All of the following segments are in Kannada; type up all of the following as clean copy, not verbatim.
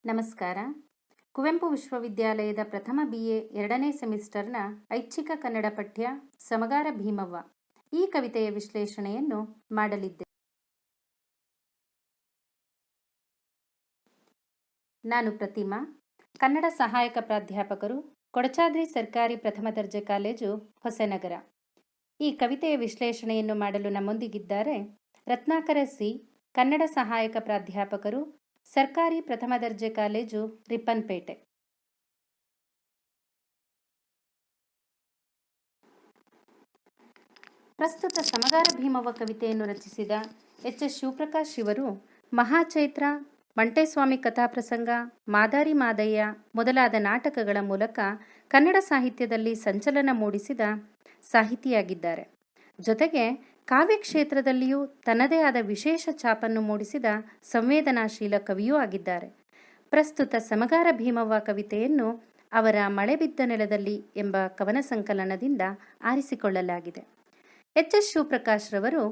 ನಮಸ್ಕಾರ. ಕುವೆಂಪು ವಿಶ್ವವಿದ್ಯಾಲಯದ ಪ್ರಥಮ BA 2ನೇ ಸೆಮಿಸ್ಟರ್ನ ಐಚ್ಛಿಕ ಕನ್ನಡ ಪಠ್ಯ ಸಮಗಾರ ಭೀಮವ್ವ ಈ ಕವಿತೆಯ ವಿಶ್ಲೇಷಣೆಯನ್ನು ಮಾಡಲಿದ್ದೆ. ನಾನು ಪ್ರತಿಮಾ, ಕನ್ನಡ ಸಹಾಯಕ ಪ್ರಾಧ್ಯಾಪಕರು, ಕೊಡಚಾದ್ರಿ ಸರ್ಕಾರಿ ಪ್ರಥಮ ದರ್ಜೆ ಕಾಲೇಜು, ಹೊಸನಗರ. ಈ ಕವಿತೆಯ ವಿಶ್ಲೇಷಣೆಯನ್ನು ಮಾಡಲು ನಮ್ಮೊಂದಿಗಿದ್ದಾರೆ ರತ್ನಾಕರ ಸಿ, ಕನ್ನಡ ಸಹಾಯಕ ಪ್ರಾಧ್ಯಾಪಕರು, ಸರ್ಕಾರಿ ಪ್ರಥಮ ದರ್ಜೆ ಕಾಲೇಜು, ರಿಪ್ಪನ್ಪೇಟೆ. ಪ್ರಸ್ತುತ ಸಮಗಾರ ಭೀಮವ್ವ ಕವಿತೆಯನ್ನು ರಚಿಸಿದ ಎಚ್.ಎಸ್. ಶಿವಪ್ರಕಾಶ್ ಇವರು ಮಹಾಚೈತ್ರ, ಮಂಟೇಸ್ವಾಮಿ ಕಥಾಪ್ರಸಂಗ, ಮಾದಾರಿ ಮಾದಯ್ಯ ಮೊದಲಾದ ನಾಟಕಗಳ ಮೂಲಕ ಕನ್ನಡ ಸಾಹಿತ್ಯದಲ್ಲಿ ಸಂಚಲನ ಮೂಡಿಸಿದ ಸಾಹಿತಿಯಾಗಿದ್ದಾರೆ. ಜೊತೆಗೆ ಕಾವ್ಯ ಕ್ಷೇತ್ರದಲ್ಲಿಯೂ ತನ್ನದೇ ಆದ ವಿಶೇಷ ಛಾಪನ್ನು ಮೂಡಿಸಿದ ಸಂವೇದನಾಶೀಲ ಕವಿಯೂ ಆಗಿದ್ದಾರೆ. ಪ್ರಸ್ತುತ ಸಮಗಾರ ಭೀಮವ್ವ ಕವಿತೆಯನ್ನು ಅವರ ಮಳೆ ಬಿದ್ದ ನೆಲದಲ್ಲಿ ಎಂಬ ಕವನ ಸಂಕಲನದಿಂದ ಆರಿಸಿಕೊಳ್ಳಲಾಗಿದೆ. ಎಚ್.ಎಸ್. ಶಿವಪ್ರಕಾಶ್ ರವರು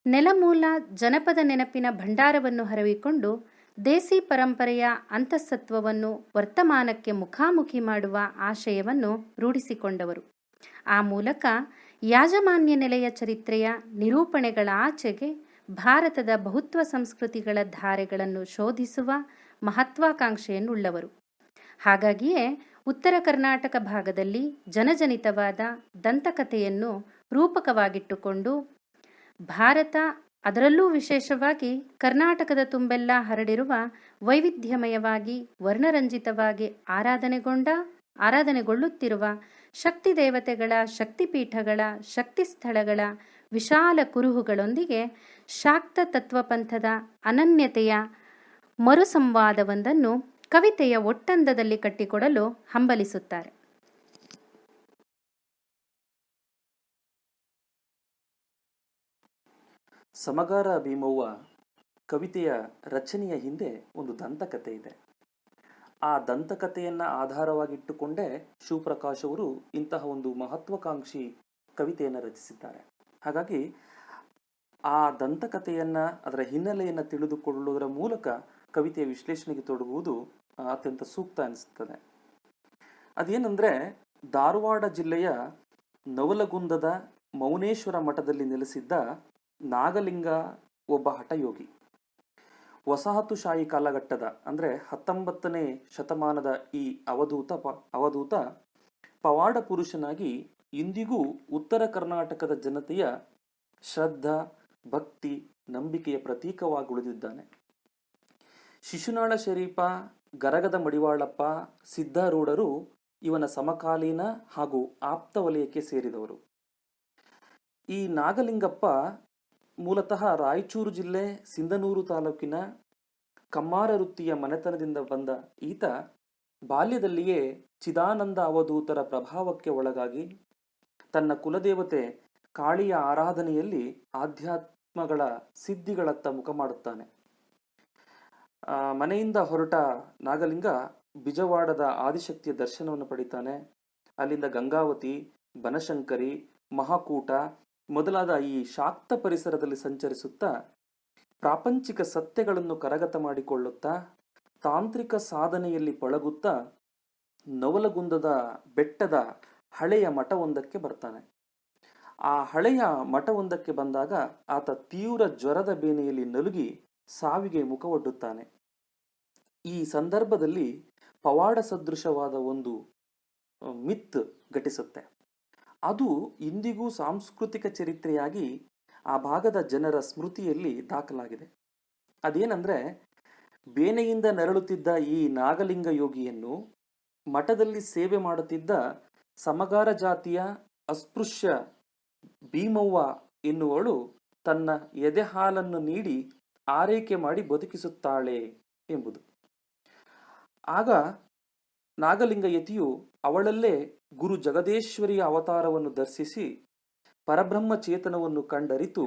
ನೆಲಮೂಲ ಜನಪದ ನೆನಪಿನ ಭಂಡಾರವನ್ನು ಹರವಿಕೊಂಡು ದೇಸಿ ಪರಂಪರೆಯ ಅಂತಃಸತ್ವವನ್ನು ವರ್ತಮಾನಕ್ಕೆ ಮುಖಾಮುಖಿ ಮಾಡುವ ಆಶಯವನ್ನು ರೂಢಿಸಿಕೊಂಡವರು. ಆ ಮೂಲಕ ಯಾಜಮಾನ್ಯ ನೆಲೆಯ ಚರಿತ್ರೆಯ ನಿರೂಪಣೆಗಳ ಆಚೆಗೆ ಭಾರತದ ಬಹುತ್ವ ಸಂಸ್ಕೃತಿಗಳ ಧಾರೆಗಳನ್ನು ಶೋಧಿಸುವ ಮಹತ್ವಾಕಾಂಕ್ಷೆಯನ್ನುಳ್ಳವರು. ಹಾಗಾಗಿಯೇ ಉತ್ತರ ಕರ್ನಾಟಕ ಭಾಗದಲ್ಲಿ ಜನಜನಿತವಾದ ದಂತಕಥೆಯನ್ನು ರೂಪಕವಾಗಿಟ್ಟುಕೊಂಡು ಭಾರತ, ಅದರಲ್ಲೂ ವಿಶೇಷವಾಗಿ ಕರ್ನಾಟಕದ ತುಂಬೆಲ್ಲ ಹರಡಿರುವ ವೈವಿಧ್ಯಮಯವಾಗಿ ವರ್ಣರಂಜಿತವಾಗಿ ಆರಾಧನೆಗೊಳ್ಳುತ್ತಿರುವ ಶಕ್ತಿ ದೇವತೆಗಳ, ಶಕ್ತಿಪೀಠಗಳ, ಶಕ್ತಿ ಸ್ಥಳಗಳ ವಿಶಾಲ ಕುರುಹುಗಳೊಂದಿಗೆ ಶಾಕ್ತ ತತ್ವಪಂಥದ ಅನನ್ಯತೆಯ ಮರುಸಂವಾದವೊಂದನ್ನು ಕವಿತೆಯ ಒಟ್ಟಂದದಲ್ಲಿ ಕಟ್ಟಿಕೊಡಲು ಹಂಬಲಿಸುತ್ತಾರೆ. ಸಮಗಾರ ಭೀಮವ್ವ ಕವಿತೆಯ ರಚನೆಯ ಹಿಂದೆ ಒಂದು ದಂತಕಥೆ ಇದೆ. ಆ ದಂತಕಥೆಯನ್ನು ಆಧಾರವಾಗಿಟ್ಟುಕೊಂಡೇ ಶಿವಪ್ರಕಾಶ್ ಅವರು ಇಂತಹ ಒಂದು ಮಹತ್ವಾಕಾಂಕ್ಷಿ ಕವಿತೆಯನ್ನು ರಚಿಸಿದ್ದಾರೆ. ಹಾಗಾಗಿ ಆ ದಂತಕಥೆಯನ್ನು, ಅದರ ಹಿನ್ನೆಲೆಯನ್ನು ತಿಳಿದುಕೊಳ್ಳುವುದರ ಮೂಲಕ ಕವಿತೆಯ ವಿಶ್ಲೇಷಣೆಗೆ ತೊಡಗುವುದು ಅತ್ಯಂತ ಸೂಕ್ತ ಅನಿಸುತ್ತದೆ. ಅದೇನೆಂದರೆ, ಧಾರವಾಡ ಜಿಲ್ಲೆಯ ನವಲಗುಂದದ ಮೌನೇಶ್ವರ ಮಠದಲ್ಲಿ ನೆಲೆಸಿದ್ದ ನಾಗಲಿಂಗ ಒಬ್ಬ ಹಠಯೋಗಿ. ವಸಾಹತುಶಾಹಿ ಕಾಲಘಟ್ಟದ ಅಂದರೆ 19ನೇ ಶತಮಾನದ ಈ ಅವಧೂತ ಪವಾಡ ಪುರುಷನಾಗಿ ಇಂದಿಗೂ ಉತ್ತರ ಕರ್ನಾಟಕದ ಜನತೆಯ ಶ್ರದ್ಧಾ, ಭಕ್ತಿ, ನಂಬಿಕೆಯ ಪ್ರತೀಕವಾಗಿ ಉಳಿದಿದ್ದಾನೆ. ಶಿಶುನಾಳ ಶರೀಫ, ಗರಗದ ಮಡಿವಾಳಪ್ಪ, ಸಿದ್ಧಾರೂಢರು ಇವನ ಸಮಕಾಲೀನ ಹಾಗೂ ಆಪ್ತ ವಲಯಕ್ಕೆ ಸೇರಿದವರು. ಈ ನಾಗಲಿಂಗಪ್ಪ ಮೂಲತಃ ರಾಯಚೂರು ಜಿಲ್ಲೆ ಸಿಂಧನೂರು ತಾಲೂಕಿನ ಕಮ್ಮಾರ ವೃತ್ತಿಯ ಮನೆತನದಿಂದ ಬಂದ ಈತ ಬಾಲ್ಯದಲ್ಲಿಯೇ ಚಿದಾನಂದ ಅವಧೂತರ ಪ್ರಭಾವಕ್ಕೆ ಒಳಗಾಗಿ ತನ್ನ ಕುಲದೇವತೆ ಕಾಳಿಯ ಆರಾಧನೆಯಲ್ಲಿ ಆಧ್ಯಾತ್ಮಗಳ ಸಿದ್ಧಿಗಳತ್ತ ಮುಖ ಮಾಡುತ್ತಾನೆ. ಮನೆಯಿಂದ ಹೊರಟ ನಾಗಲಿಂಗ ಬಿಜವಾಡದ ಆದಿಶಕ್ತಿಯ ದರ್ಶನವನ್ನು ಪಡಿತಾನೆ. ಅಲ್ಲಿಂದ ಗಂಗಾವತಿ, ಬನಶಂಕರಿ, ಮಹಾಕೂಟ ಮೊದಲಾದ ಈ ಶಾಕ್ತ ಪರಿಸರದಲ್ಲಿ ಸಂಚರಿಸುತ್ತಾ ಪ್ರಾಪಂಚಿಕ ಸತ್ಯಗಳನ್ನು ಕರಗತ ಮಾಡಿಕೊಳ್ಳುತ್ತಾ ತಾಂತ್ರಿಕ ಸಾಧನೆಯಲ್ಲಿ ಪಳಗುತ್ತಾ ನವಲಗುಂದದ ಬೆಟ್ಟದ ಹಳೆಯ ಮಠವೊಂದಕ್ಕೆ ಬರ್ತಾನೆ. ಆ ಹಳೆಯ ಮಠವೊಂದಕ್ಕೆ ಬಂದಾಗ ಆತ ತೀವ್ರ ಜ್ವರದ ಬೇನೆಯಲ್ಲಿ ನಲುಗಿ ಸಾವಿಗೆ ಮುಖವೊಡ್ಡುತ್ತಾನೆ. ಈ ಸಂದರ್ಭದಲ್ಲಿ ಪವಾಡ ಸದೃಶವಾದ ಒಂದು ಮಿತ್ ಘಟಿಸುತ್ತೆ. ಅದು ಇಂದಿಗೂ ಸಾಂಸ್ಕೃತಿಕ ಚರಿತ್ರೆಯಾಗಿ ಆ ಭಾಗದ ಜನರ ಸ್ಮೃತಿಯಲ್ಲಿ ದಾಖಲಾಗಿದೆ. ಅದೇನೆಂದರೆ, ಬೇನೆಯಿಂದ ನರಳುತ್ತಿದ್ದ ಈ ನಾಗಲಿಂಗ ಯೋಗಿಯನ್ನು ಮಠದಲ್ಲಿ ಸೇವೆ ಮಾಡುತ್ತಿದ್ದ ಸಮಗಾರ ಜಾತಿಯ ಅಸ್ಪೃಶ್ಯ ಭೀಮವ್ವ ಎನ್ನುವಳು ತನ್ನ ಎದೆ ಹಾಲನ್ನು ನೀಡಿ ಆರೈಕೆ ಮಾಡಿ ಬದುಕಿಸುತ್ತಾಳೆ ಎಂಬುದು. ಆಗ ನಾಗಲಿಂಗ ಯತಿಯು ಅವಳಲ್ಲೇ ಗುರು ಜಗದೇಶ್ವರಿಯ ಅವತಾರವನ್ನು ದರ್ಶಿಸಿ ಪರಬ್ರಹ್ಮ ಚೇತನವನ್ನು ಕಂಡರಿತು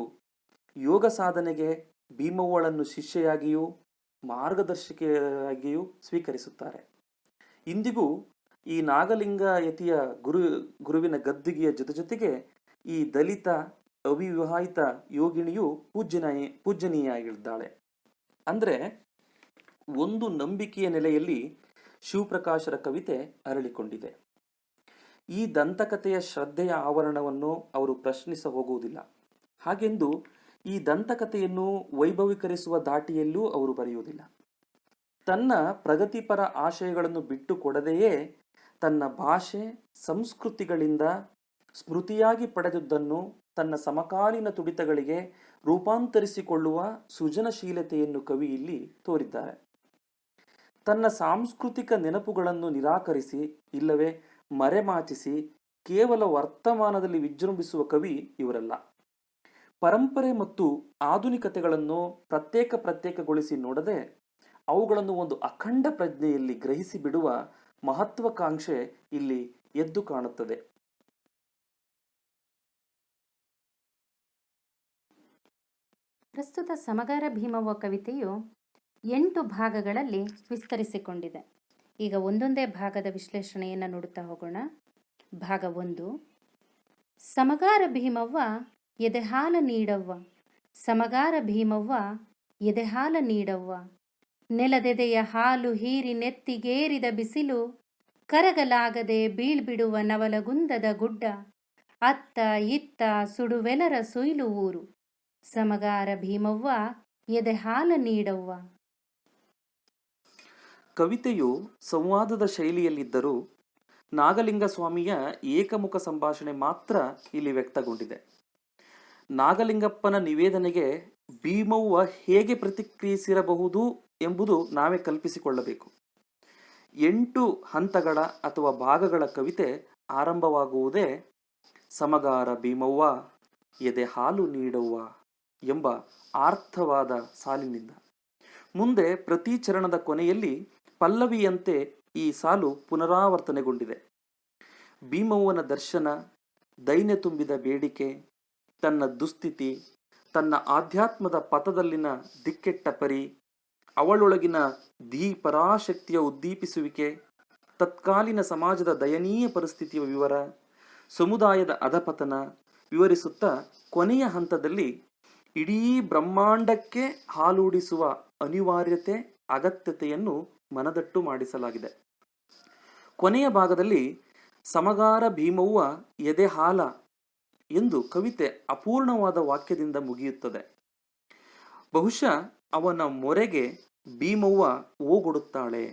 ಯೋಗ ಸಾಧನೆಗೆ ಭೀಮವ್ವಳನ್ನು ಶಿಷ್ಯೆಯಾಗಿಯೂ ಮಾರ್ಗದರ್ಶಕಿಯಾಗಿಯೂ ಸ್ವೀಕರಿಸುತ್ತಾರೆ. ಇಂದಿಗೂ ಈ ನಾಗಲಿಂಗ ಯತಿಯ ಗುರುವಿನ ಗದ್ದುಗೆಯ ಜೊತೆಗೆ ಈ ದಲಿತ ಅವಿವಾಹಿತ ಯೋಗಿಣಿಯು ಪೂಜ್ಯನೀಯಾಗಿದ್ದಾಳೆ. ಅಂದರೆ ಒಂದು ನಂಬಿಕೆಯ ನೆಲೆಯಲ್ಲಿ ಶಿವಪ್ರಕಾಶರ ಕವಿತೆ ಅರಳಿಕೊಂಡಿದೆ. ಈ ದಂತಕಥೆಯ ಶ್ರದ್ಧೆಯ ಆವರಣವನ್ನು ಅವರು ಪ್ರಶ್ನಿಸ ಹೋಗುವುದಿಲ್ಲ. ಹಾಗೆಂದು ಈ ದಂತಕಥೆಯನ್ನು ವೈಭವೀಕರಿಸುವ ದಾಟಿಯಲ್ಲೂ ಅವರು ಬರೆಯುವುದಿಲ್ಲ. ತನ್ನ ಪ್ರಗತಿಪರ ಆಶಯಗಳನ್ನು ಬಿಟ್ಟು ಕೊಡದೆಯೇ ತನ್ನ ಭಾಷೆ ಸಂಸ್ಕೃತಿಗಳಿಂದ ಸ್ಮೃತಿಯಾಗಿ ಪಡೆದುದನ್ನು ತನ್ನ ಸಮಕಾಲೀನ ತುಡಿತಗಳಿಗೆ ರೂಪಾಂತರಿಸಿಕೊಳ್ಳುವ ಸೃಜನಶೀಲತೆಯನ್ನು ಕವಿ ಇಲ್ಲಿ ತೋರಿದ್ದಾರೆ. ತನ್ನ ಸಾಂಸ್ಕೃತಿಕ ನೆನಪುಗಳನ್ನು ನಿರಾಕರಿಸಿ ಇಲ್ಲವೇ ಮರೆಮಾಚಿಸಿ ಕೇವಲ ವರ್ತಮಾನದಲ್ಲಿ ವಿಜೃಂಭಿಸುವ ಕವಿ ಇವರಲ್ಲ. ಪರಂಪರೆ ಮತ್ತು ಆಧುನಿಕತೆಗಳನ್ನು ಪ್ರತ್ಯೇಕಗೊಳಿಸಿ ನೋಡದೆ ಅವುಗಳನ್ನು ಒಂದು ಅಖಂಡ ಪ್ರಜ್ಞೆಯಲ್ಲಿ ಗ್ರಹಿಸಿ ಬಿಡುವ ಮಹತ್ವಾಕಾಂಕ್ಷೆ ಇಲ್ಲಿ ಎದ್ದು ಕಾಣುತ್ತದೆ. ಪ್ರಸ್ತುತ ಸಮಗಾರ ಭೀಮವ್ವ ಕವಿತೆಯು 8 ಭಾಗಗಳಲ್ಲಿ ವಿಸ್ತರಿಸಿಕೊಂಡಿದೆ. ಈಗ ಒಂದೊಂದೇ ಭಾಗದ ವಿಶ್ಲೇಷಣೆಯನ್ನು ನೋಡುತ್ತಾ ಹೋಗೋಣ. ಭಾಗ 1. ಸಮಗಾರ ಭೀಮವ್ವ ಎದೆಹಾಲ ನೀಡವ್ವ, ಸಮಗಾರ ಭೀಮವ್ವ ಎದೆಹಾಲ ನೀಡವ್ವ, ನೆಲದೆದೆಯ ಹಾಲು ಹೀರಿ ನೆತ್ತಿಗೇರಿದ ಬಿಸಿಲು, ಕರಗಲಾಗದೆ ಬೀಳ್ಬಿಡುವ ನವಲಗುಂದದ ಗುಡ್ಡ, ಅತ್ತ ಇತ್ತ ಸುಡುವೆಲರ ಸುಯ್ಲು ಊರು, ಸಮಗಾರ ಭೀಮವ್ವ ಎದೆಹಾಲ ನೀಡವ್ವ. ಕವಿತೆಯು ಸಂವಾದದ ಶೈಲಿಯಲ್ಲಿದ್ದರೂ ನಾಗಲಿಂಗ ಸ್ವಾಮಿಯ ಏಕಮುಖ ಸಂಭಾಷಣೆ ಮಾತ್ರ ಇಲ್ಲಿ ವ್ಯಕ್ತಗೊಂಡಿದೆ. ನಾಗಲಿಂಗಪ್ಪನ ನಿವೇದನೆಗೆ ಭೀಮವ್ವ ಹೇಗೆ ಪ್ರತಿಕ್ರಿಯಿಸಿರಬಹುದು ಎಂಬುದು ನಾವೇ ಕಲ್ಪಿಸಿಕೊಳ್ಳಬೇಕು. 8 ಹಂತಗಳ ಅಥವಾ ಭಾಗಗಳ ಕವಿತೆ ಆರಂಭವಾಗುವುದೇ ಸಮಗಾರ ಭೀಮವ್ವ ಎದೆ ಹಾಲು ನೀಡವ್ವ ಎಂಬ ಆರ್ಥವಾದ ಸಾಲಿನಿಂದ. ಮುಂದೆ ಪ್ರತಿ ಚರಣದ ಕೊನೆಯಲ್ಲಿ ಪಲ್ಲವಿಯಂತೆ ಈ ಸಾಲು ಪುನರಾವರ್ತನೆಗೊಂಡಿದೆ. ಭೀಮವ್ವನ ದರ್ಶನ, ದೈನ್ಯ ತುಂಬಿದ ಬೇಡಿಕೆ, ತನ್ನ ದುಸ್ಥಿತಿ, ತನ್ನ ಆಧ್ಯಾತ್ಮದ ಪಥದಲ್ಲಿನ ದಿಕ್ಕೆಟ್ಟ ಪರಿ, ಅವಳೊಳಗಿನ ಪರಾಶಕ್ತಿಯ ಉದ್ದೀಪಿಸುವಿಕೆ, ತತ್ಕಾಲೀನ ಸಮಾಜದ ದಯನೀಯ ಪರಿಸ್ಥಿತಿಯ ವಿವರ, ಸಮುದಾಯದ ಅಧಪತನ ವಿವರಿಸುತ್ತಾ ಕೊನೆಯ ಹಂತದಲ್ಲಿ ಇಡೀ ಬ್ರಹ್ಮಾಂಡಕ್ಕೆ ಹಾಲೂಡಿಸುವ ಅನಿವಾರ್ಯತೆ ಅಗತ್ಯತೆಯನ್ನು ಮನದಟ್ಟು ಮಾಡಿಸಲಾಗಿದೆ. ಕೊನೆಯ ಭಾಗದಲ್ಲಿ ಸಮಗಾರ ಭೀಮವ್ವ ಎದೆ ಹಾಲ ಎಂದು ಕವಿತೆ ಅಪೂರ್ಣವಾದ ವಾಕ್ಯದಿಂದ ಮುಗಿಯುತ್ತದೆ. ಬಹುಶಃ ಅವನ ಮೊರೆಗೆ ಭೀಮವ್ವ ಓಗೊಡುತ್ತಾಳೆ,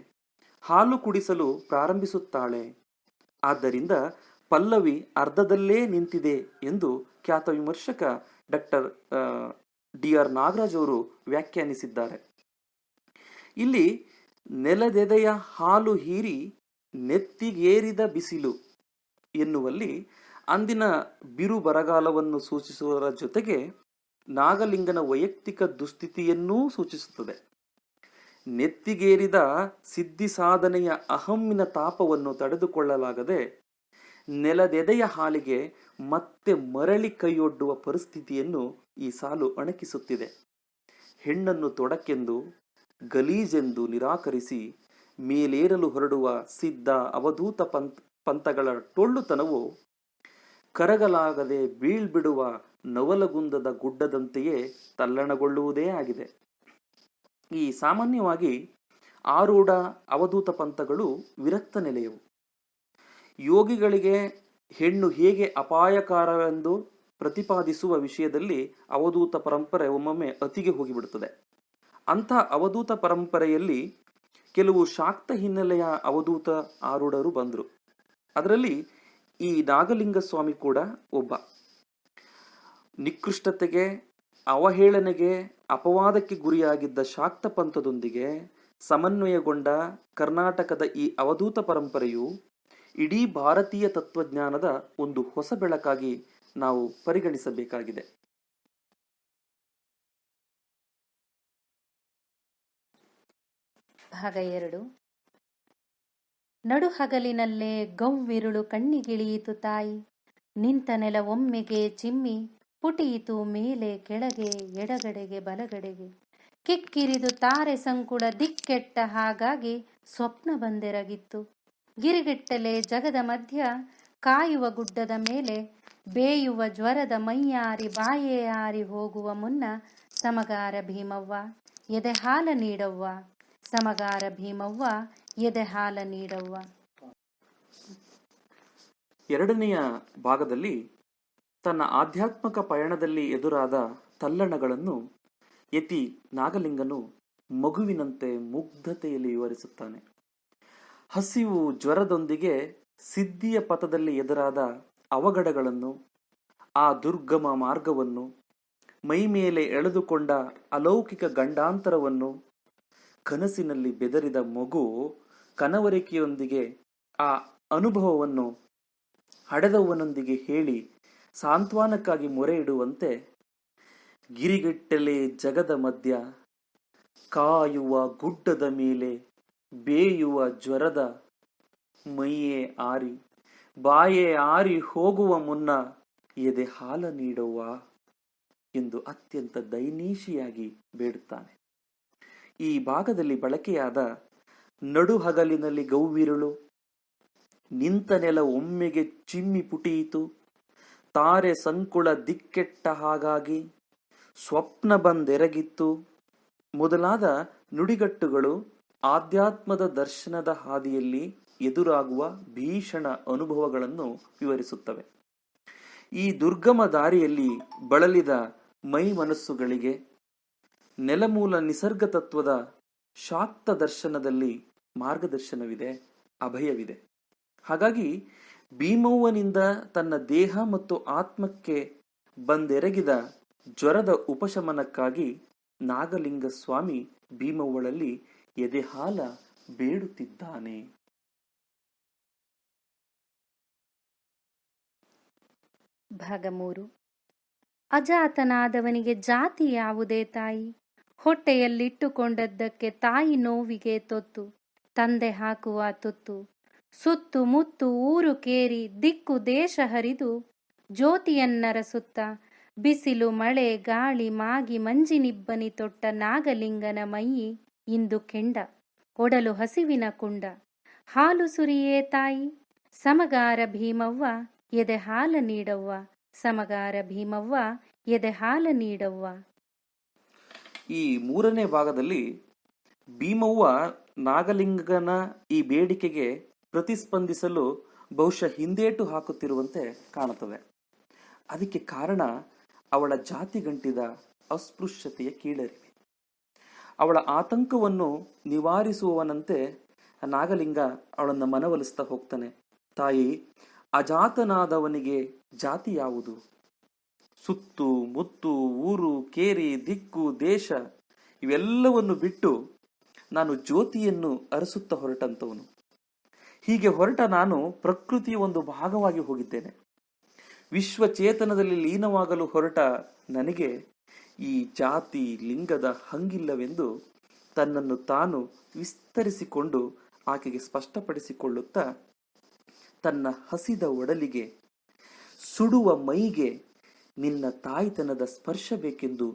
ಹಾಲು ಕುಡಿಸಲು ಪ್ರಾರಂಭಿಸುತ್ತಾಳೆ. ಆದ್ದರಿಂದ ಪಲ್ಲವಿ ಅರ್ಧದಲ್ಲೇ ನಿಂತಿದೆ ಎಂದು ಖ್ಯಾತ ವಿಮರ್ಶಕ ಡಾಕ್ಟರ್ DR ನಾಗರಾಜ್ ಅವರು ವ್ಯಾಖ್ಯಾನಿಸಿದ್ದಾರೆ. ಇಲ್ಲಿ ನೆಲದೆದೆಯ ಹಾಲು ಹೀರಿ ನೆತ್ತಿಗೇರಿದ ಬಿಸಿಲು ಎನ್ನುವಲ್ಲಿ ಅಂದಿನ ಬಿರು ಬರಗಾಲವನ್ನು ಸೂಚಿಸುವುದರ ಜೊತೆಗೆ ನಾಗಲಿಂಗನ ವೈಯಕ್ತಿಕ ದುಸ್ಥಿತಿಯನ್ನೂ ಸೂಚಿಸುತ್ತದೆ. ನೆತ್ತಿಗೇರಿದ ಸಿದ್ಧಿ ಸಾಧನೆಯ ಅಹಮ್ಮಿನ ತಾಪವನ್ನು ತಡೆದುಕೊಳ್ಳಲಾಗದೆ ನೆಲದೆದೆಯ ಹಾಲಿಗೆ ಮತ್ತೆ ಮರಳಿ ಕೈಯೊಡ್ಡುವ ಪರಿಸ್ಥಿತಿಯನ್ನು ಈ ಸಾಲು ಅಣಕಿಸುತ್ತಿದೆ. ಹೆಣ್ಣನ್ನು ತೊಡಕೆಂದು ಗಲೀಜೆಂದು ನಿರಾಕರಿಸಿ ಮೇಲೇರಲು ಹೊರಡುವ ಸಿದ್ಧ ಅವಧೂತ ಪಂಥಗಳ ಟೊಳ್ಳುತನವು ಕರಗಲಾಗದೆ ಬೀಳ್ಬಿಡುವ ನವಲಗುಂದದ ಗುಡ್ಡದಂತೆಯೇ ತಲ್ಲಣಗೊಳ್ಳುವುದೇ ಆಗಿದೆ. ಈ ಸಾಮಾನ್ಯವಾಗಿ ಆರೂಢ ಅವಧೂತ ಪಂಥಗಳು ವಿರಕ್ತ ನೆಲೆಯವು. ಯೋಗಿಗಳಿಗೆ ಹೆಣ್ಣು ಹೇಗೆ ಅಪಾಯಕಾರವೆಂದು ಪ್ರತಿಪಾದಿಸುವ ವಿಷಯದಲ್ಲಿ ಅವಧೂತ ಪರಂಪರೆ ಒಮ್ಮೊಮ್ಮೆ ಅತಿಗೆ ಹೋಗಿಬಿಡುತ್ತದೆ. ಅಂಥ ಅವಧೂತ ಪರಂಪರೆಯಲ್ಲಿ ಕೆಲವು ಶಾಕ್ತ ಹಿನ್ನೆಲೆಯ ಅವಧೂತ ಆರೂಢರು ಬಂದರು. ಅದರಲ್ಲಿ ಈ ನಾಗಲಿಂಗ ಸ್ವಾಮಿ ಕೂಡ ಒಬ್ಬ. ನಿಕೃಷ್ಟತೆಗೆ, ಅವಹೇಳನೆಗೆ, ಅಪವಾದಕ್ಕೆ ಗುರಿಯಾಗಿದ್ದ ಶಾಕ್ತ ಪಂಥದೊಂದಿಗೆ ಸಮನ್ವಯಗೊಂಡ ಕರ್ನಾಟಕದ ಈ ಅವಧೂತ ಪರಂಪರೆಯು ಇಡೀ ಭಾರತೀಯ ತತ್ವಜ್ಞಾನದ ಒಂದು ಹೊಸ ಬೆಳಕಾಗಿ ನಾವು ಪರಿಗಣಿಸಬೇಕಾಗಿದೆ. ಭಾಗ 2. ನಡುಹಗಲಿನಲ್ಲೇ ಗವ್ವಿರುಳು ಕಣ್ಣಿಗಿಳಿಯಿತು ತಾಯಿ, ನಿಂತ ನೆಲ ಒಮ್ಮೆಗೆ ಚಿಮ್ಮಿ ಪುಟಿಯಿತು ಮೇಲೆ ಕೆಳಗೆ ಎಡಗಡೆಗೆ ಬಲಗಡೆಗೆ, ಕಿಕ್ಕಿರಿದು ತಾರೆ ಸಂಕುಳ ದಿಕ್ಕೆಟ್ಟ ಹಾಗಾಗಿ ಸ್ವಪ್ನ ಬಂದೆರಗಿತ್ತು. ಗಿರಿಗಿಟ್ಟಲೆ ಜಗದ ಮಧ್ಯ ಕಾಯುವ ಗುಡ್ಡದ ಮೇಲೆ ಬೇಯುವ ಜ್ವರದ ಮೈಯಾರಿ ಬಾಯೇ ಆರಿ ಹೋಗುವ ಮುನ್ನ ಸಮಗಾರ ಭೀಮವ್ವ ಎದೆ ಹಾಲ ನೀಡವ್ವ, ಸಮಗಾರ ಭೀಮವ್ವ ಎದೆ ಹಾಲ ನೀಡವ್ವ. ಎರಡನೆಯ ಭಾಗದಲ್ಲಿ ತನ್ನ ಆಧ್ಯಾತ್ಮಿಕ ಪಯಣದಲ್ಲಿ ಎದುರಾದ ತಲ್ಲಣಗಳನ್ನು ಯತಿ ನಾಗಲಿಂಗನು ಮಗುವಿನಂತೆ ಮುಗ್ಧತೆಯಲ್ಲಿ ವಿವರಿಸುತ್ತಾನೆ. ಹಸಿವು ಜ್ವರದೊಂದಿಗೆ ಸಿದ್ಧಿಯ ಪಥದಲ್ಲಿ ಎದುರಾದ ಅವಘಡಗಳನ್ನು, ಆ ದುರ್ಗಮ ಮಾರ್ಗವನ್ನು, ಮೈಮೇಲೆ ಎಳೆದುಕೊಂಡ ಅಲೌಕಿಕ ಗಂಡಾಂತರವನ್ನು, ಕನಸಿನಲ್ಲಿ ಬೆದರಿದ ಮಗು ಕನವರಿಕೆಯೊಂದಿಗೆ ಆ ಅನುಭವವನ್ನು ಹಡೆದವನೊಂದಿಗೆ ಹೇಳಿ ಸಾಂತ್ವನಕ್ಕಾಗಿ ಮೊರೆ ಇಡುವಂತೆ, ಗಿರಿಗಟ್ಟಲೆ ಜಗದ ಮಧ್ಯ ಕಾಯುವ ಗುಡ್ಡದ ಮೇಲೆ ಬೇಯುವ ಜ್ವರದ ಮೈಯೇ ಆರಿ ಬಾಯೇ ಆರಿ ಹೋಗುವ ಮುನ್ನ ಎದೆ ಹಾಲ ನೀಡುವ ಎಂದು ಅತ್ಯಂತ ದೈನೀಶಿಯಾಗಿ ಬೇಡುತ್ತಾನೆ. ಈ ಭಾಗದಲ್ಲಿ ಬಳಕೆಯಾದ ನಡುಹಗಲಿನಲ್ಲಿ ಗೌವಿರುಳು, ನಿಂತ ನೆಲ ಒಮ್ಮೆಗೆ ಚಿಮ್ಮಿ ಪುಟಿಯಿತು, ತಾರೆ ಸಂಕುಳ ದಿಕ್ಕೆಟ್ಟ ಹಾಗಾಗಿ, ಸ್ವಪ್ನ ಬಂದೆರಗಿತ್ತು ಮೊದಲಾದ ನುಡಿಗಟ್ಟುಗಳು ಆಧ್ಯಾತ್ಮದ ದರ್ಶನದ ಹಾದಿಯಲ್ಲಿ ಎದುರಾಗುವ ಭೀಷಣ ಅನುಭವಗಳನ್ನು ವಿವರಿಸುತ್ತವೆ. ಈ ದುರ್ಗಮ ದಾರಿಯಲ್ಲಿ ಬಳಲಿದ ಮೈ ಮನಸ್ಸುಗಳಿಗೆ ನೆಲಮೂಲ ನಿಸರ್ಗ ತತ್ವದ ಶಾಕ್ತ ದರ್ಶನದಲ್ಲಿ ಮಾರ್ಗದರ್ಶನವಿದೆ, ಅಭಯವಿದೆ. ಹಾಗಾಗಿ ಭೀಮವ್ವನಿಂದ ತನ್ನ ದೇಹ ಮತ್ತು ಆತ್ಮಕ್ಕೆ ಬಂದೆರಗಿದ ಜ್ವರದ ಉಪಶಮನಕ್ಕಾಗಿ ನಾಗಲಿಂಗ ಸ್ವಾಮಿ ಭೀಮವ್ವಳಲ್ಲಿ ಎದೆಹಾಲ ಬೇಡುತ್ತಿದ್ದಾನೆ. ಭಾಗ 3. ಅಜಾತನಾದವನಿಗೆ ಜಾತಿ ಯಾವುದೇ ತಾಯಿ? ಹೊಟ್ಟೆಯಲ್ಲಿಟ್ಟುಕೊಂಡದ್ದಕ್ಕೆ ತಾಯಿ ನೋವಿಗೆ ತೊತ್ತು, ತಂದೆ ಹಾಕುವ ತುತ್ತು. ಸುತ್ತು ಮುತ್ತು ಊರು ಕೇರಿ ದಿಕ್ಕು ದೇಶ ಹರಿದು, ಜ್ಯೋತಿಯನ್ನರಸುತ್ತ ಬಿಸಿಲು ಮಳೆ ಗಾಳಿ ಮಾಗಿ ಮಂಜಿನಿಬ್ಬನಿ ತೊಟ್ಟ ನಾಗಲಿಂಗನ ಮೈಯಿ ಇಂದು ಕೆಂಡ, ಒಡಲು ಹಸಿವಿನ ಕುಂಡ. ಹಾಲು ಸುರಿಯೇ ತಾಯಿ, ಸಮಗಾರ ಭೀಮವ್ವ ಎದೆ ಹಾಲ ನೀಡವ್ವ, ಸಮಗಾರ ಭೀಮವ್ವ ಎದೆ ಹಾಲ ನೀಡವ್ವ. ಈ ಮೂರನೇ ಭಾಗದಲ್ಲಿ ಭೀಮವ್ವ ನಾಗಲಿಂಗನ ಈ ಬೇಡಿಕೆಗೆ ಪ್ರತಿಸ್ಪಂದಿಸಲು ಬಹುಶಃ ಹಿಂದೇಟು ಹಾಕುತ್ತಿರುವಂತೆ ಕಾಣುತ್ತದೆ. ಅದಕ್ಕೆ ಕಾರಣ ಅವಳ ಜಾತಿಗಂಟಿದ ಅಸ್ಪೃಶ್ಯತೆಯ ಕೀಳರಿಮೆ. ಅವಳ ಆತಂಕವನ್ನು ನಿವಾರಿಸುವವನಂತೆ ನಾಗಲಿಂಗ ಅವಳನ್ನು ಮನವೊಲಿಸ್ತಾ ಹೋಗ್ತಾನೆ. ತಾಯಿ, ಅಜಾತನಾದವನಿಗೆ ಜಾತಿ ಯಾವುದು? ಸುತ್ತು ಮುತ್ತು ಊರು ಕೇರಿ ದಿಕ್ಕು ದೇಶ ಇವೆಲ್ಲವನ್ನು ಬಿಟ್ಟು ನಾನು ಜ್ಯೋತಿಯನ್ನು ಅರಸುತ್ತಾ ಹೊರಟಂತವನು. ಹೀಗೆ ಹೊರಟ ನಾನು ಪ್ರಕೃತಿಯ ಒಂದು ಭಾಗವಾಗಿ ಹೋಗಿದ್ದೇನೆ. ವಿಶ್ವಚೇತನದಲ್ಲಿ ಲೀನವಾಗಲು ಹೊರಟ ನನಗೆ ಈ ಜಾತಿ ಲಿಂಗದ ಹಂಗಿಲ್ಲವೆಂದು ತನ್ನನ್ನು ತಾನು ವಿಸ್ತರಿಸಿಕೊಂಡು ಆಕೆಗೆ ಸ್ಪಷ್ಟಪಡಿಸಿಕೊಳ್ಳುತ್ತಾ, ತನ್ನ ಹಸಿದ ಒಡಲಿಗೆ ಸುಡುವ ಮೈಗೆ ನಿನ್ನ ತಾಯ್ತನದ ಸ್ಪರ್ಶ ಬೇಕೆಂದು